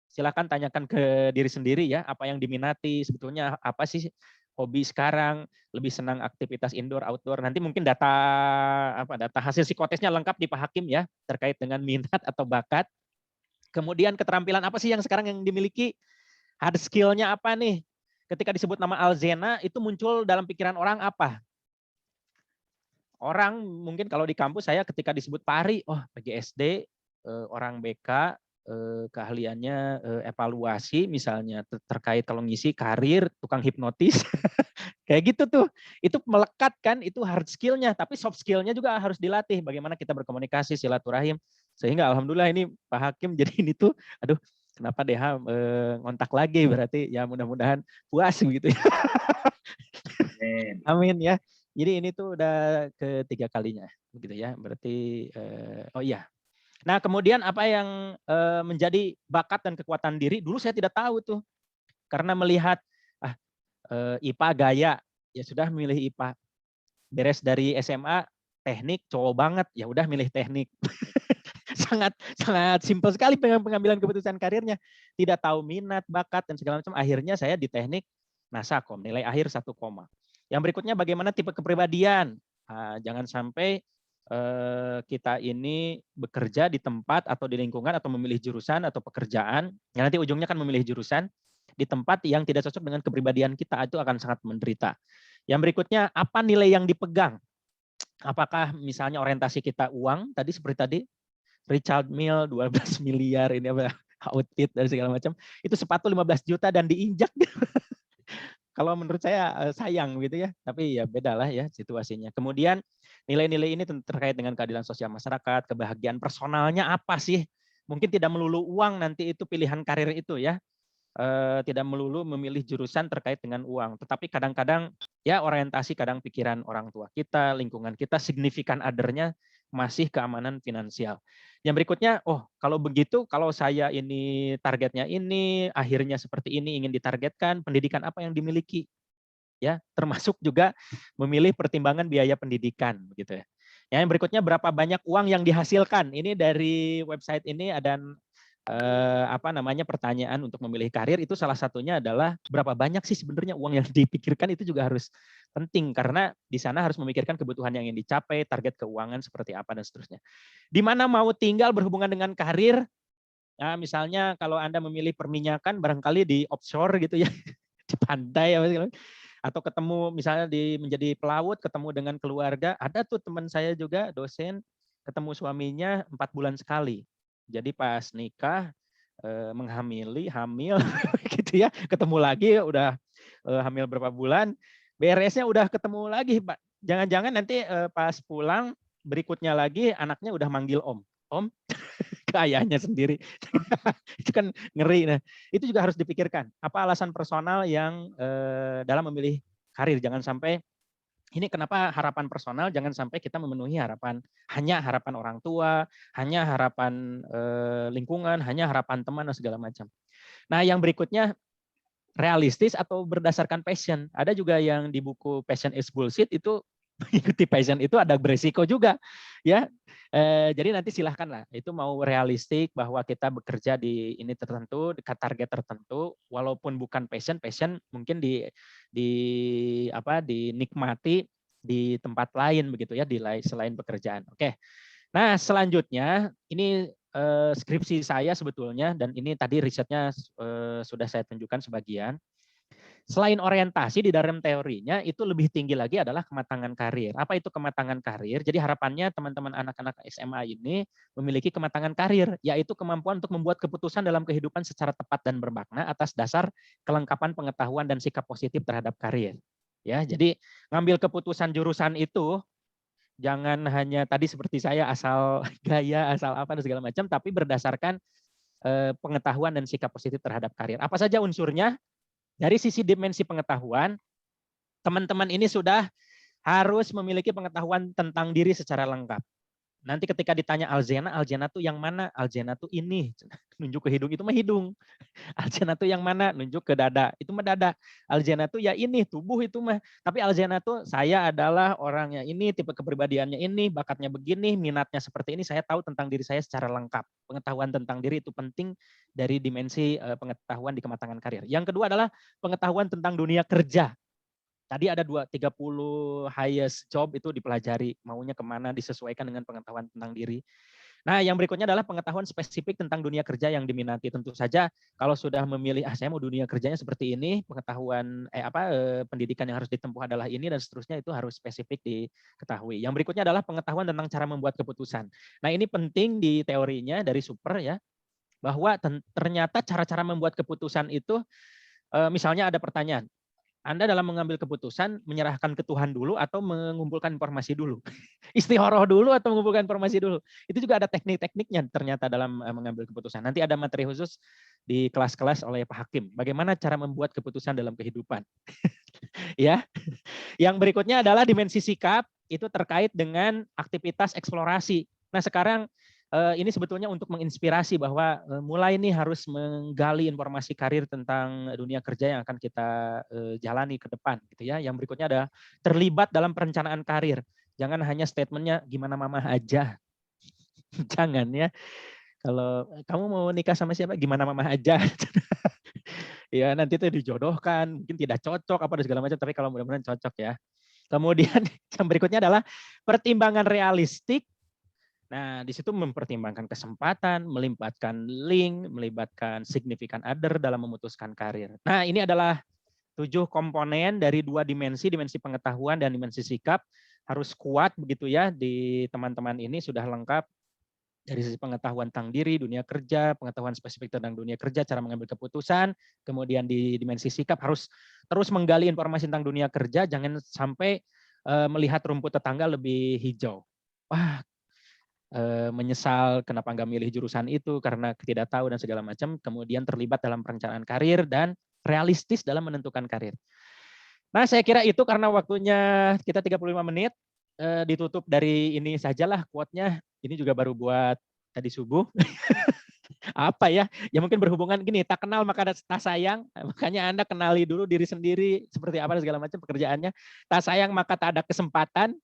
Silakan tanyakan ke diri sendiri ya, apa yang diminati, sebetulnya apa sih hobi sekarang, lebih senang aktivitas indoor, outdoor. Nanti mungkin data hasil psikotesnya lengkap di Pak Hakim ya, terkait dengan minat atau bakat. Kemudian keterampilan apa sih yang sekarang yang dimiliki? Hard skill-nya apa nih? Ketika disebut nama Alzena, itu muncul dalam pikiran orang apa? Orang mungkin kalau di kampus saya ketika disebut Pari, oh PGSD, orang BK, keahliannya evaluasi misalnya terkait kalau ngisi karir, tukang hipnotis, kayak gitu tuh. Itu melekat kan, itu hard skill-nya, tapi soft skill-nya juga harus dilatih. Bagaimana kita berkomunikasi, silaturahim. Sehingga alhamdulillah ini Pak Hakim jadi ini tuh, aduh kenapa DH ngontak lagi, berarti ya mudah-mudahan puas begitu ya. Amin ya. Jadi ini tuh udah ketiga kalinya, begitu ya. Berarti, oh iya, Nah, kemudian apa yang menjadi bakat dan kekuatan diri, dulu saya tidak tahu tuh. Karena melihat IPA gaya, ya sudah milih IPA. Beres dari SMA, teknik cowok banget, ya udah milih teknik. sangat simpel sekali pengambilan keputusan karirnya. Tidak tahu minat, bakat, dan segala macam. Akhirnya saya di teknik Nasakom, nilai akhir 1, Yang berikutnya bagaimana tipe kepribadian. Jangan sampai kita ini bekerja di tempat atau di lingkungan atau memilih jurusan atau pekerjaan, yang nanti ujungnya kan memilih jurusan di tempat yang tidak cocok dengan kepribadian kita, itu akan sangat menderita. Yang berikutnya, apa nilai yang dipegang? Apakah misalnya orientasi kita uang, tadi seperti tadi, Richard Mille 12 miliar, ini apa, outfit dan segala macam, itu sepatu 15 juta dan diinjak. Kalau menurut saya sayang gitu ya, tapi ya bedalah ya situasinya. Kemudian nilai-nilai ini terkait dengan keadilan sosial masyarakat, kebahagiaan personalnya apa sih? Mungkin tidak melulu uang nanti itu pilihan karir itu ya. Tidak melulu memilih jurusan terkait dengan uang, tetapi kadang-kadang ya orientasi, kadang pikiran orang tua kita, lingkungan kita, signifikan other-nya masih keamanan finansial. Yang berikutnya, kalau begitu, kalau saya ini targetnya ini, akhirnya seperti ini, ingin ditargetkan, pendidikan apa yang dimiliki? Ya, termasuk juga memilih pertimbangan biaya pendidikan, begitu ya. Yang berikutnya, berapa banyak uang yang dihasilkan? Ini dari website ini ada pertanyaan untuk memilih karir, itu salah satunya adalah berapa banyak sih sebenarnya uang yang dipikirkan, itu juga harus penting karena di sana harus memikirkan kebutuhan yang ingin dicapai, target keuangan seperti apa dan seterusnya. Di mana mau tinggal berhubungan dengan karir, ya misalnya kalau Anda memilih perminyakan barangkali di offshore gitu ya, di pantai atau ketemu misalnya menjadi pelaut, ketemu dengan keluarga. Ada tuh teman saya juga dosen, ketemu suaminya 4 bulan sekali. Jadi pas nikah, hamil gitu ya, ketemu lagi udah hamil berapa bulan, beresnya udah ketemu lagi, Pak. Jangan-jangan nanti pas pulang berikutnya lagi anaknya udah manggil om ke ayahnya sendiri. Itu kan ngeri. Nah, itu juga harus dipikirkan. Apa alasan personal yang dalam memilih karir, jangan sampai ini kenapa harapan personal, jangan sampai kita memenuhi hanya harapan orang tua, hanya harapan lingkungan, hanya harapan teman dan segala macam. Nah, yang berikutnya realistis atau berdasarkan passion. Ada juga yang di buku Passion is Bullshit itu mengikuti passion itu ada beresiko juga, ya. Jadi nanti silahkan lah. Itu mau realistik bahwa kita bekerja di ini tertentu, dekat target tertentu, walaupun bukan passion mungkin dinikmati di tempat lain begitu ya, selain pekerjaan. Oke. Nah, selanjutnya ini skripsi saya sebetulnya, dan ini tadi risetnya sudah saya tunjukkan sebagian. Selain orientasi di dalam teorinya, itu lebih tinggi lagi adalah kematangan karir. Apa itu kematangan karir? Jadi harapannya teman-teman anak-anak SMA ini memiliki kematangan karir, yaitu kemampuan untuk membuat keputusan dalam kehidupan secara tepat dan bermakna atas dasar kelengkapan pengetahuan dan sikap positif terhadap karir. Ya, jadi ngambil keputusan jurusan itu jangan hanya tadi seperti saya asal gaya, asal apa dan segala macam, tapi berdasarkan pengetahuan dan sikap positif terhadap karir. Apa saja unsurnya? Dari sisi dimensi pengetahuan, teman-teman ini sudah harus memiliki pengetahuan tentang diri secara lengkap. Nanti ketika ditanya Aljana tuh yang mana? Aljana tuh ini, nunjuk ke hidung, itu mah hidung. Aljana tuh yang mana? Nunjuk ke dada, itu mah dada. Aljana tuh ya ini, tubuh itu mah. Tapi Aljana tuh saya adalah orangnya ini, tipe kepribadiannya ini, bakatnya begini, minatnya seperti ini, saya tahu tentang diri saya secara lengkap. Pengetahuan tentang diri itu penting dari dimensi pengetahuan di kematangan karir. Yang kedua adalah pengetahuan tentang dunia kerja. Tadi ada 30 highest job itu dipelajari, maunya kemana, disesuaikan dengan pengetahuan tentang diri. Nah, yang berikutnya adalah pengetahuan spesifik tentang dunia kerja yang diminati. Tentu saja kalau sudah memilih, saya mau dunia kerjanya seperti ini, pengetahuan pendidikan yang harus ditempuh adalah ini dan seterusnya, itu harus spesifik diketahui. Yang berikutnya adalah pengetahuan tentang cara membuat keputusan. Nah, ini penting di teorinya dari Super ya, bahwa ternyata cara-cara membuat keputusan itu, misalnya ada pertanyaan, Anda dalam mengambil keputusan menyerahkan ke Tuhan dulu atau mengumpulkan informasi dulu? Istikharah dulu atau mengumpulkan informasi dulu? Itu juga ada teknik-tekniknya ternyata dalam mengambil keputusan. Nanti ada materi khusus di kelas-kelas oleh Pak Hakim. Bagaimana cara membuat keputusan dalam kehidupan. Ya. Yang berikutnya adalah dimensi sikap, itu terkait dengan aktivitas eksplorasi. Nah, sekarang ini sebetulnya untuk menginspirasi bahwa mulai nih harus menggali informasi karir tentang dunia kerja yang akan kita jalani ke depan gitu ya. Yang berikutnya ada terlibat dalam perencanaan karir. Jangan hanya statementnya gimana mama aja. Jangan ya. Kalau kamu mau nikah sama siapa gimana mama aja. Ya nanti itu dijodohkan, mungkin tidak cocok apa dan segala macam, tapi kalau mudah-mudahan cocok ya. Kemudian yang berikutnya adalah pertimbangan realistik. Nah, di situ mempertimbangkan kesempatan, melibatkan link, melibatkan significant other dalam memutuskan karir. Nah, ini adalah 7 komponen dari 2 dimensi pengetahuan dan dimensi sikap. Harus kuat begitu ya di teman-teman ini sudah lengkap dari sisi pengetahuan tentang diri, dunia kerja, pengetahuan spesifik tentang dunia kerja, cara mengambil keputusan, kemudian di dimensi sikap harus terus menggali informasi tentang dunia kerja, jangan sampai melihat rumput tetangga lebih hijau. Wah, menyesal kenapa nggak milih jurusan itu karena tidak tahu dan segala macam, kemudian terlibat dalam perencanaan karir dan realistis dalam menentukan karir. Nah, saya kira itu karena waktunya kita 35 menit, ditutup dari ini sajalah quote-nya. Ini juga baru buat tadi subuh. Apa ya? Ya mungkin berhubungan gini, tak kenal maka tak sayang. Makanya Anda kenali dulu diri sendiri seperti apa dan segala macam pekerjaannya. Tak sayang maka tak ada kesempatan.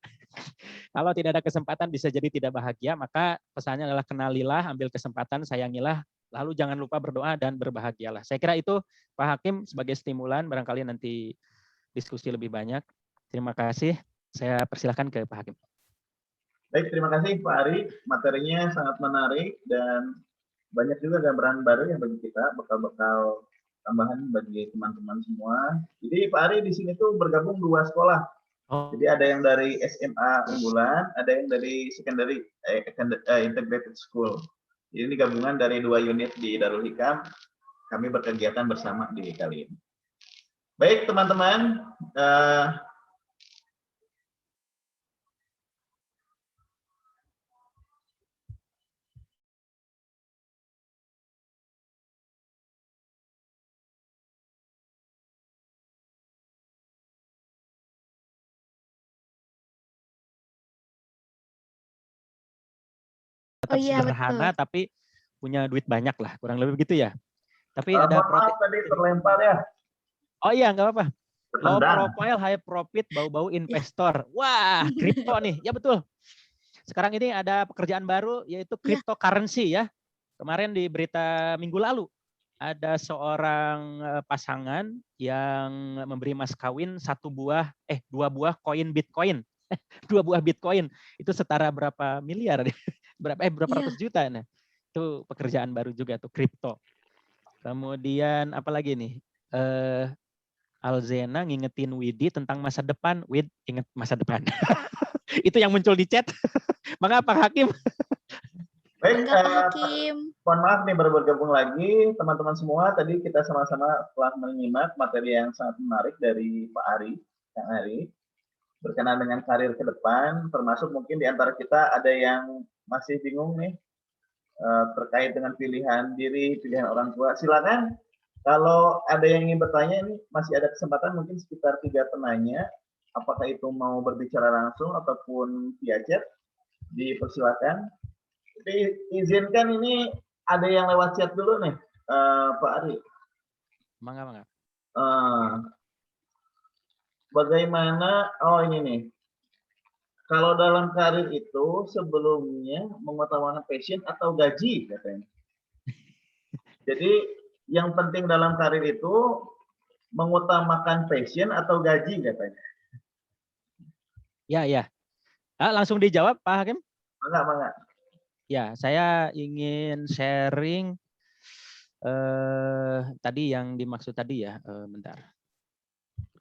Kalau tidak ada kesempatan bisa jadi tidak bahagia, maka pesannya adalah kenalilah, ambil kesempatan, sayangilah, lalu jangan lupa berdoa dan berbahagialah. Saya kira itu Pak Hakim sebagai stimulan, barangkali nanti diskusi lebih banyak. Terima kasih. Saya persilahkan ke Pak Hakim. Baik, terima kasih Pak Ari. Materinya sangat menarik dan banyak juga gambaran baru yang bagi kita, bekal-bekal tambahan bagi teman-teman semua. Jadi Pak Ari di sini tuh bergabung 2 sekolah. Jadi ada yang dari SMA unggulan, ada yang dari secondary integrated school. Jadi ini gabungan dari 2 unit di Darul Hikam. Kami berkegiatan bersama di kali ini. Baik teman-teman, Oh iya, sederhana betul. tapi punya duit banyak lah, kurang lebih begitu ya. Tapi ada maaf tadi terlempar ya. Oh iya, nggak apa-apa. Low Tendang. profile, high profit, bau-bau investor. Wah, kripto nih. Ya betul. Sekarang ini ada pekerjaan baru yaitu cryptocurrency ya. Kemarin di berita minggu lalu ada seorang pasangan yang memberi mas kawin 2 buah koin Bitcoin. 2 buah Bitcoin itu setara berapa miliar? berapa ratus juta. Nah, itu pekerjaan baru juga tuh kripto. Kemudian apa lagi nih? Alzena ngingetin Widi tentang masa depan. Wid, ingat masa depan. Itu yang muncul di chat. Mengapa Hakim? Baik, Enggak, Pak Hakim. mohon maaf nih baru bergabung lagi teman-teman semua. Tadi kita sama-sama telah menyimak materi yang sangat menarik dari Pak Ari, Kang Ari, berkenaan dengan karir ke depan, termasuk mungkin di antara kita ada yang masih bingung nih terkait dengan pilihan diri, pilihan orang tua. Silakan kalau ada yang ingin bertanya, ini masih ada kesempatan mungkin sekitar 3 penanya. Apakah itu mau berbicara langsung ataupun via chat, dipersilakan. Tapi izinkan ini ada yang lewat chat dulu nih, Pak Ari. Mangga. Bagaimana, oh ini nih, kalau dalam karir itu sebelumnya mengutamakan passion atau gaji katanya. Jadi yang penting dalam karir itu mengutamakan passion atau gaji katanya. Ya. Langsung dijawab Pak Hakim. Mangga. Ya, saya ingin sharing tadi yang dimaksud tadi ya, bentar.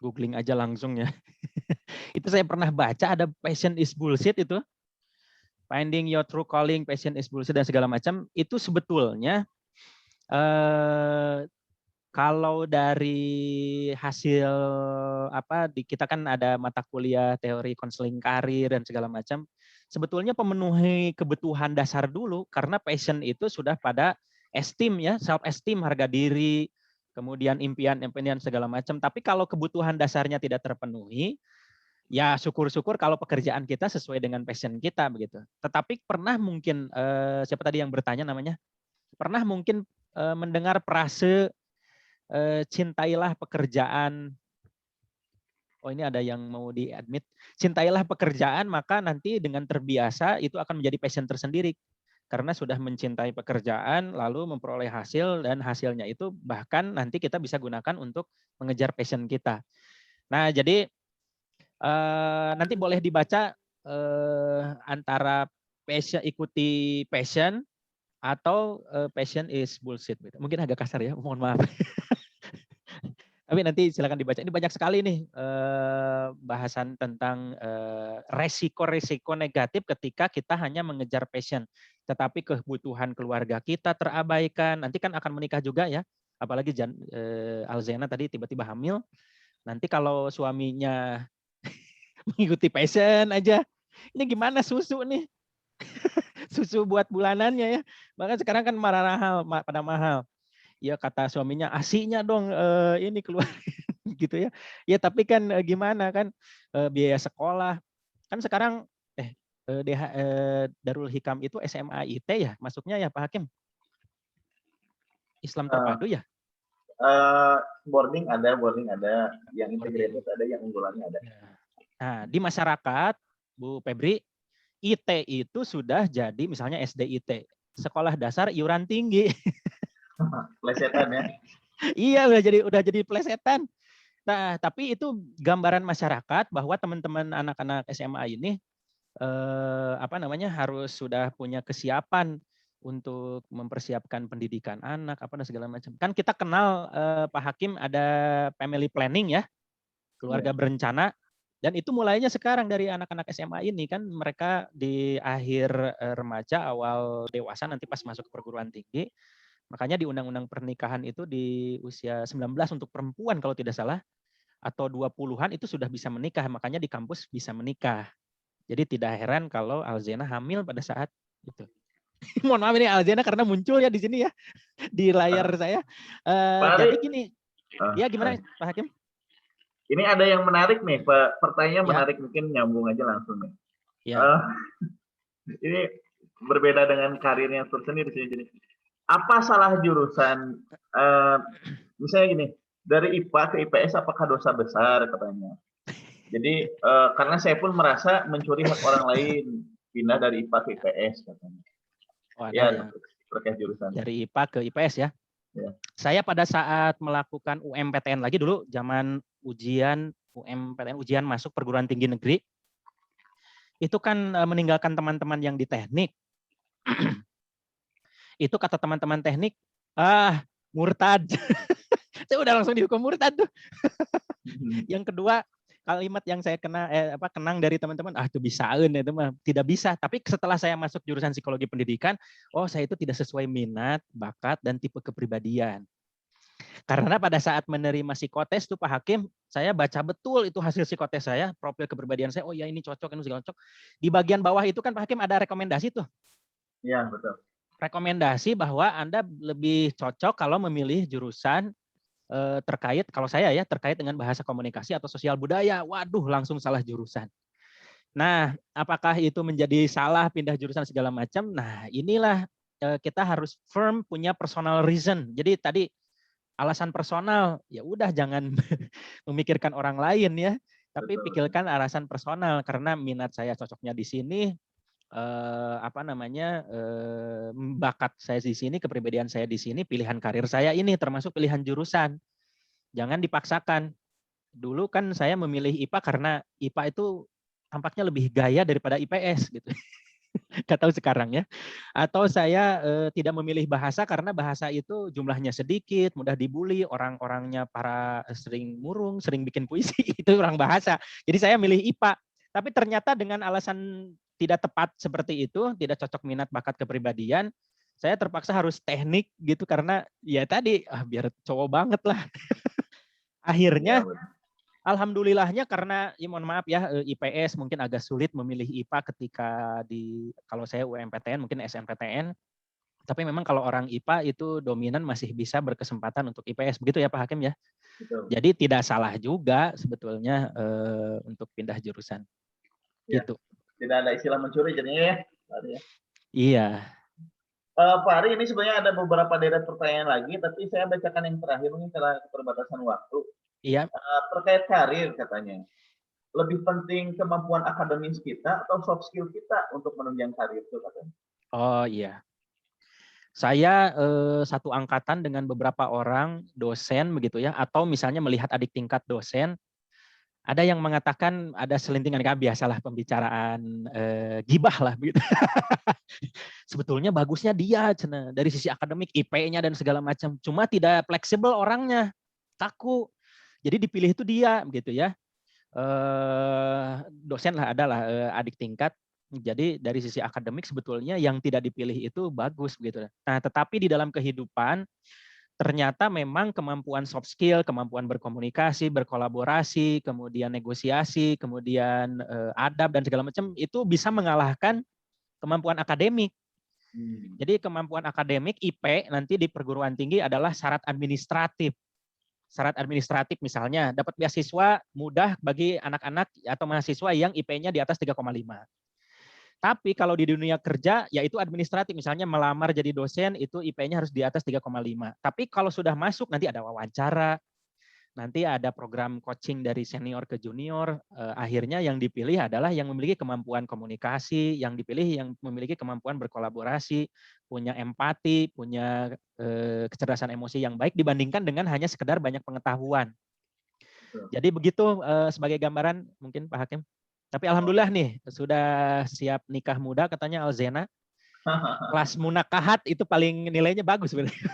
Googling aja langsung ya. Itu saya pernah baca ada passion is bullshit itu. Finding your true calling, passion is bullshit dan segala macam. Itu sebetulnya kalau dari hasil kita kan ada mata kuliah teori konseling karir dan segala macam. Sebetulnya pemenuhi kebutuhan dasar dulu karena passion itu sudah pada esteem ya, self esteem, harga diri, kemudian impian segala macam. Tapi kalau kebutuhan dasarnya tidak terpenuhi, Ya syukur-syukur kalau pekerjaan kita sesuai dengan passion kita begitu. Tetapi pernah mungkin siapa tadi yang bertanya namanya? Pernah mungkin mendengar frase cintailah pekerjaan. Oh ini ada yang mau di-admit. Cintailah pekerjaan maka nanti dengan terbiasa itu akan menjadi passion tersendiri. Karena sudah mencintai pekerjaan lalu memperoleh hasil dan hasilnya itu bahkan nanti kita bisa gunakan untuk mengejar passion kita. Nah jadi nanti boleh dibaca antara passion, ikuti passion atau passion is bullshit. Mungkin agak kasar ya, mohon maaf. Tapi nanti silakan dibaca. Ini banyak sekali nih bahasan tentang resiko-resiko negatif ketika kita hanya mengejar passion. Tetapi kebutuhan keluarga kita terabaikan. Nanti kan akan menikah juga ya. Apalagi Alzena tadi tiba-tiba hamil. Nanti kalau suaminya mengikuti passion aja. Ini gimana susu nih? Susu buat bulanannya ya. Bahkan sekarang kan pada mahal. Ya kata suaminya, asinya dong ini keluar gitu ya. Ya tapi kan gimana kan biaya sekolah. Kan sekarang Darul Hikam itu SMA IT ya masuknya ya Pak Hakim? Islam terpadu ya? Boarding ada, yang integrated ada, yang unggulannya ada. Nah, di masyarakat, Bu Febri, IT itu sudah jadi misalnya SDIT, sekolah dasar iuran tinggi. Plesetan ya. Iya, udah jadi plesetan. Nah, tapi itu gambaran masyarakat bahwa teman-teman anak-anak SMA ini harus sudah punya kesiapan untuk mempersiapkan pendidikan anak dan segala macam. Kan kita kenal Pak Hakim ada family planning ya, keluarga berencana. Dan itu mulainya sekarang dari anak-anak SMA ini kan mereka di akhir remaja, awal dewasa nanti pas masuk ke perguruan tinggi. Makanya di undang-undang pernikahan itu di usia 19 untuk perempuan kalau tidak salah atau 20-an itu sudah bisa menikah. Makanya di kampus bisa menikah. Jadi tidak heran kalau Alzena hamil pada saat itu. Mohon maaf ini Alzena karena muncul ya di sini ya di layar saya. Jadi gini, ya gimana Pak Hakim? Ini ada yang menarik nih, pertanyaan menarik, mungkin nyambung aja langsung nih. Ya. Ini berbeda dengan karirnya tersendiri sih. Jadi, apa salah jurusan? Misalnya gini, dari IPA ke IPS apakah dosa besar katanya? Jadi karena saya pun merasa mencuri hak orang lain, pindah dari IPA ke IPS katanya. Ya, terkait jurusan. Dari IPA ke IPS ya. Ya. Saya pada saat melakukan UMPTN lagi dulu, zaman UMPTN ujian masuk perguruan tinggi negeri, itu kan meninggalkan teman-teman yang di teknik. Itu kata teman-teman teknik, murtad. Saya udah langsung dihukum murtad tuh. Yang kedua, kalimat yang saya kenang dari teman-teman, itu bisaan itu mah tidak bisa. Tapi setelah saya masuk jurusan psikologi pendidikan, saya itu tidak sesuai minat, bakat dan tipe kepribadian. Karena pada saat menerima psikotes tuh Pak Hakim, saya baca betul itu hasil psikotes saya, profil kepribadian saya. Oh ya ini cocok, ini segala cocok. Di bagian bawah itu kan Pak Hakim ada rekomendasi tuh. Iya betul. Rekomendasi bahwa Anda lebih cocok kalau memilih jurusan terkait, kalau saya ya, terkait dengan bahasa komunikasi atau sosial budaya. Waduh, langsung salah jurusan. Nah, apakah itu menjadi salah pindah jurusan segala macam? Nah, inilah kita harus firm punya personal reason. Jadi tadi alasan personal, ya udah jangan memikirkan orang lain ya, tapi pikirkan alasan personal karena minat saya cocoknya di sini, bakat saya di sini, kepribadian saya di sini, pilihan karir saya ini termasuk pilihan jurusan. Jangan dipaksakan. Dulu kan saya memilih IPA karena IPA itu tampaknya lebih gaya daripada IPS gitu. Nggak tahu sekarang ya. Atau saya tidak memilih bahasa karena bahasa itu jumlahnya sedikit, mudah dibully, orang-orangnya sering murung, sering bikin puisi, itu orang bahasa. Jadi saya milih IPA. Tapi ternyata dengan alasan tidak tepat seperti itu, tidak cocok minat bakat kepribadian, saya terpaksa harus teknik gitu karena ya tadi biar cowok banget lah. Akhirnya alhamdulillahnya karena ya mohon maaf ya IPS mungkin agak sulit memilih IPA ketika kalau saya UMPTN mungkin SNPTN. Tapi memang kalau orang IPA itu dominan masih bisa berkesempatan untuk IPS. Begitu ya Pak Hakim ya? Betul. Jadi tidak salah juga sebetulnya untuk pindah jurusan. Ya. Gitu. Tidak ada istilah mencuri jadinya ya, Pak Ari ya. Iya. Pak Ari, ini sebenarnya ada beberapa deret pertanyaan lagi, tapi saya bacakan yang terakhir mungkin karena keterbatasan waktu. Iya. Terkait karir katanya. Lebih penting kemampuan akademis kita atau soft skill kita untuk menunjang karir itu katanya. Oh iya. Saya satu angkatan dengan beberapa orang dosen begitu ya, atau misalnya melihat adik tingkat dosen, ada yang mengatakan ada selintingan, biasalah pembicaraan gibah lah begitu. Sebetulnya bagusnya dia dari sisi akademik, IP-nya dan segala macam, cuma tidak fleksibel orangnya, kaku. Jadi dipilih itu dia begitu ya. Dosen lah adalah adik tingkat. Jadi dari sisi akademik sebetulnya yang tidak dipilih itu bagus begitu. Nah, tetapi di dalam kehidupan ternyata memang kemampuan soft skill, kemampuan berkomunikasi, berkolaborasi, kemudian negosiasi, kemudian adab dan segala macam itu bisa mengalahkan kemampuan akademik. Jadi kemampuan akademik IP nanti di perguruan tinggi adalah syarat administratif. Syarat administratif misalnya dapat beasiswa mudah bagi anak-anak atau mahasiswa yang IP-nya di atas 3,5. Tapi kalau di dunia kerja yaitu administratif, misalnya melamar jadi dosen itu IP-nya harus di atas 3,5. Tapi kalau sudah masuk nanti ada wawancara, nanti ada program coaching dari senior ke junior, akhirnya yang dipilih adalah yang memiliki kemampuan komunikasi, yang dipilih yang memiliki kemampuan berkolaborasi, punya empati, punya kecerdasan emosi yang baik dibandingkan dengan hanya sekedar banyak pengetahuan. Jadi begitu sebagai gambaran mungkin Pak Hakim. Tapi alhamdulillah nih sudah siap nikah muda katanya Alzena. Kelas munakahat itu paling nilainya bagus sebenarnya.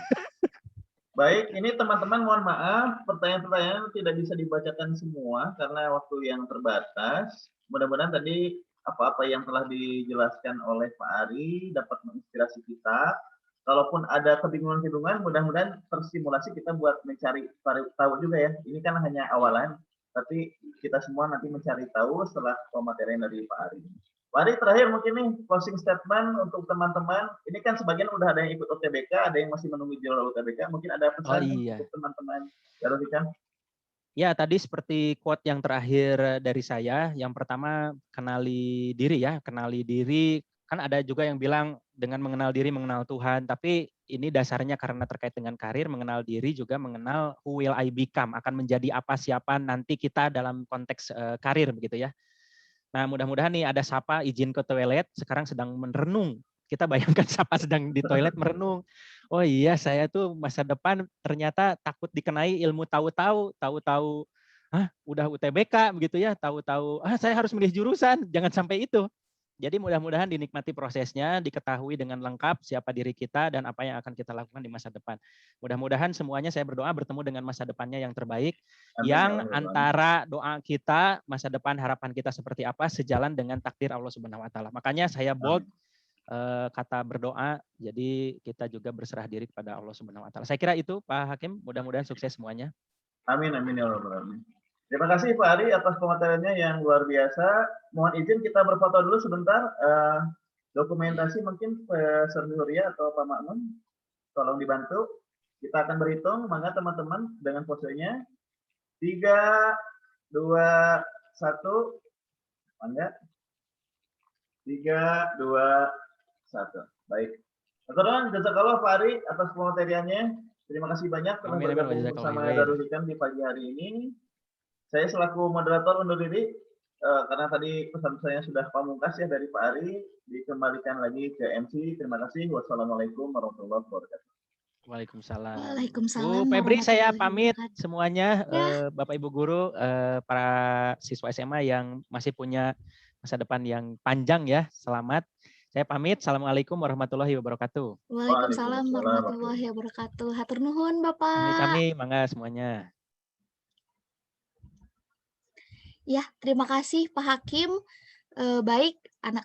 Baik, ini teman-teman mohon maaf, pertanyaan-pertanyaan tidak bisa dibacakan semua karena waktu yang terbatas. Mudah-mudahan tadi apa-apa yang telah dijelaskan oleh Pak Ari dapat menginspirasi kita. Kalaupun ada kebingungan-kebingungan, mudah-mudahan terstimulasi kita buat mencari tahu juga ya. Ini kan hanya awalan, tapi kita semua nanti mencari tahu setelah pematerian dari Pak Ari. Pak Ari, terakhir mungkin nih closing statement untuk teman-teman. Ini kan sebagian udah ada yang ikut UTBK, ada yang masih menunggu jalur UTBK. Mungkin ada pesan untuk teman-teman. Ya, tadi seperti quote yang terakhir dari saya. Yang pertama, kenali diri ya. Kenali diri, kan ada juga yang bilang dengan mengenal diri, mengenal Tuhan. Tapi ini dasarnya karena terkait dengan karir, mengenal diri juga mengenal who will I become. Akan menjadi apa, siapa nanti kita dalam konteks karir begitu ya. Nah, mudah-mudahan nih ada Sapa izin ke toilet, sekarang sedang merenung. Kita bayangkan Sapa sedang di toilet merenung. Oh iya, saya tuh masa depan ternyata takut dikenai ilmu tahu-tahu, udah UTBK begitu ya, tahu-tahu saya harus milih jurusan, jangan sampai itu. Jadi mudah-mudahan dinikmati prosesnya, diketahui dengan lengkap siapa diri kita dan apa yang akan kita lakukan di masa depan. Mudah-mudahan semuanya saya berdoa bertemu dengan masa depannya yang terbaik, yang antara doa kita, masa depan harapan kita seperti apa sejalan dengan takdir Allah Subhanahu wa taala. Makanya saya bold kata berdoa, jadi kita juga berserah diri kepada Allah Subhanahu wa taala. Saya kira itu Pak Hakim, mudah-mudahan sukses semuanya. Amin amin ya rabbal alamin. Terima kasih Pak Ari atas pemateriannya yang luar biasa. Mohon izin kita berfoto dulu sebentar. Dokumentasi mungkin Sir Nuria atau Pak Makmun, tolong dibantu. Kita akan berhitung, maka teman-teman dengan posenya 3, 2, 1. Mangga. 3, 2, 1. Baik. Teman-teman, jazakallah Pak Ari atas pemateriannya. Terima kasih banyak telah bergabung bersama Darul Hikam di pagi hari ini. Saya selaku moderator undur diri karena tadi pesan-pesannya sudah pamungkas ya dari Pak Ari, dikembalikan lagi ke MC. Terima kasih. Wassalamualaikum warahmatullahi wabarakatuh. Waalaikumsalam. Waalaikumsalam. Bu Febri saya pamit semuanya, Bapak Ibu guru, para siswa SMA yang masih punya masa depan yang panjang ya. Selamat. Saya pamit. Assalamualaikum warahmatullahi wabarakatuh. Waalaikumsalam warahmatullahi wabarakatuh. Hatur nuhun Bapak. Sami-sami, mangga semuanya. Ya, terima kasih Pak Hakim. Baik, anak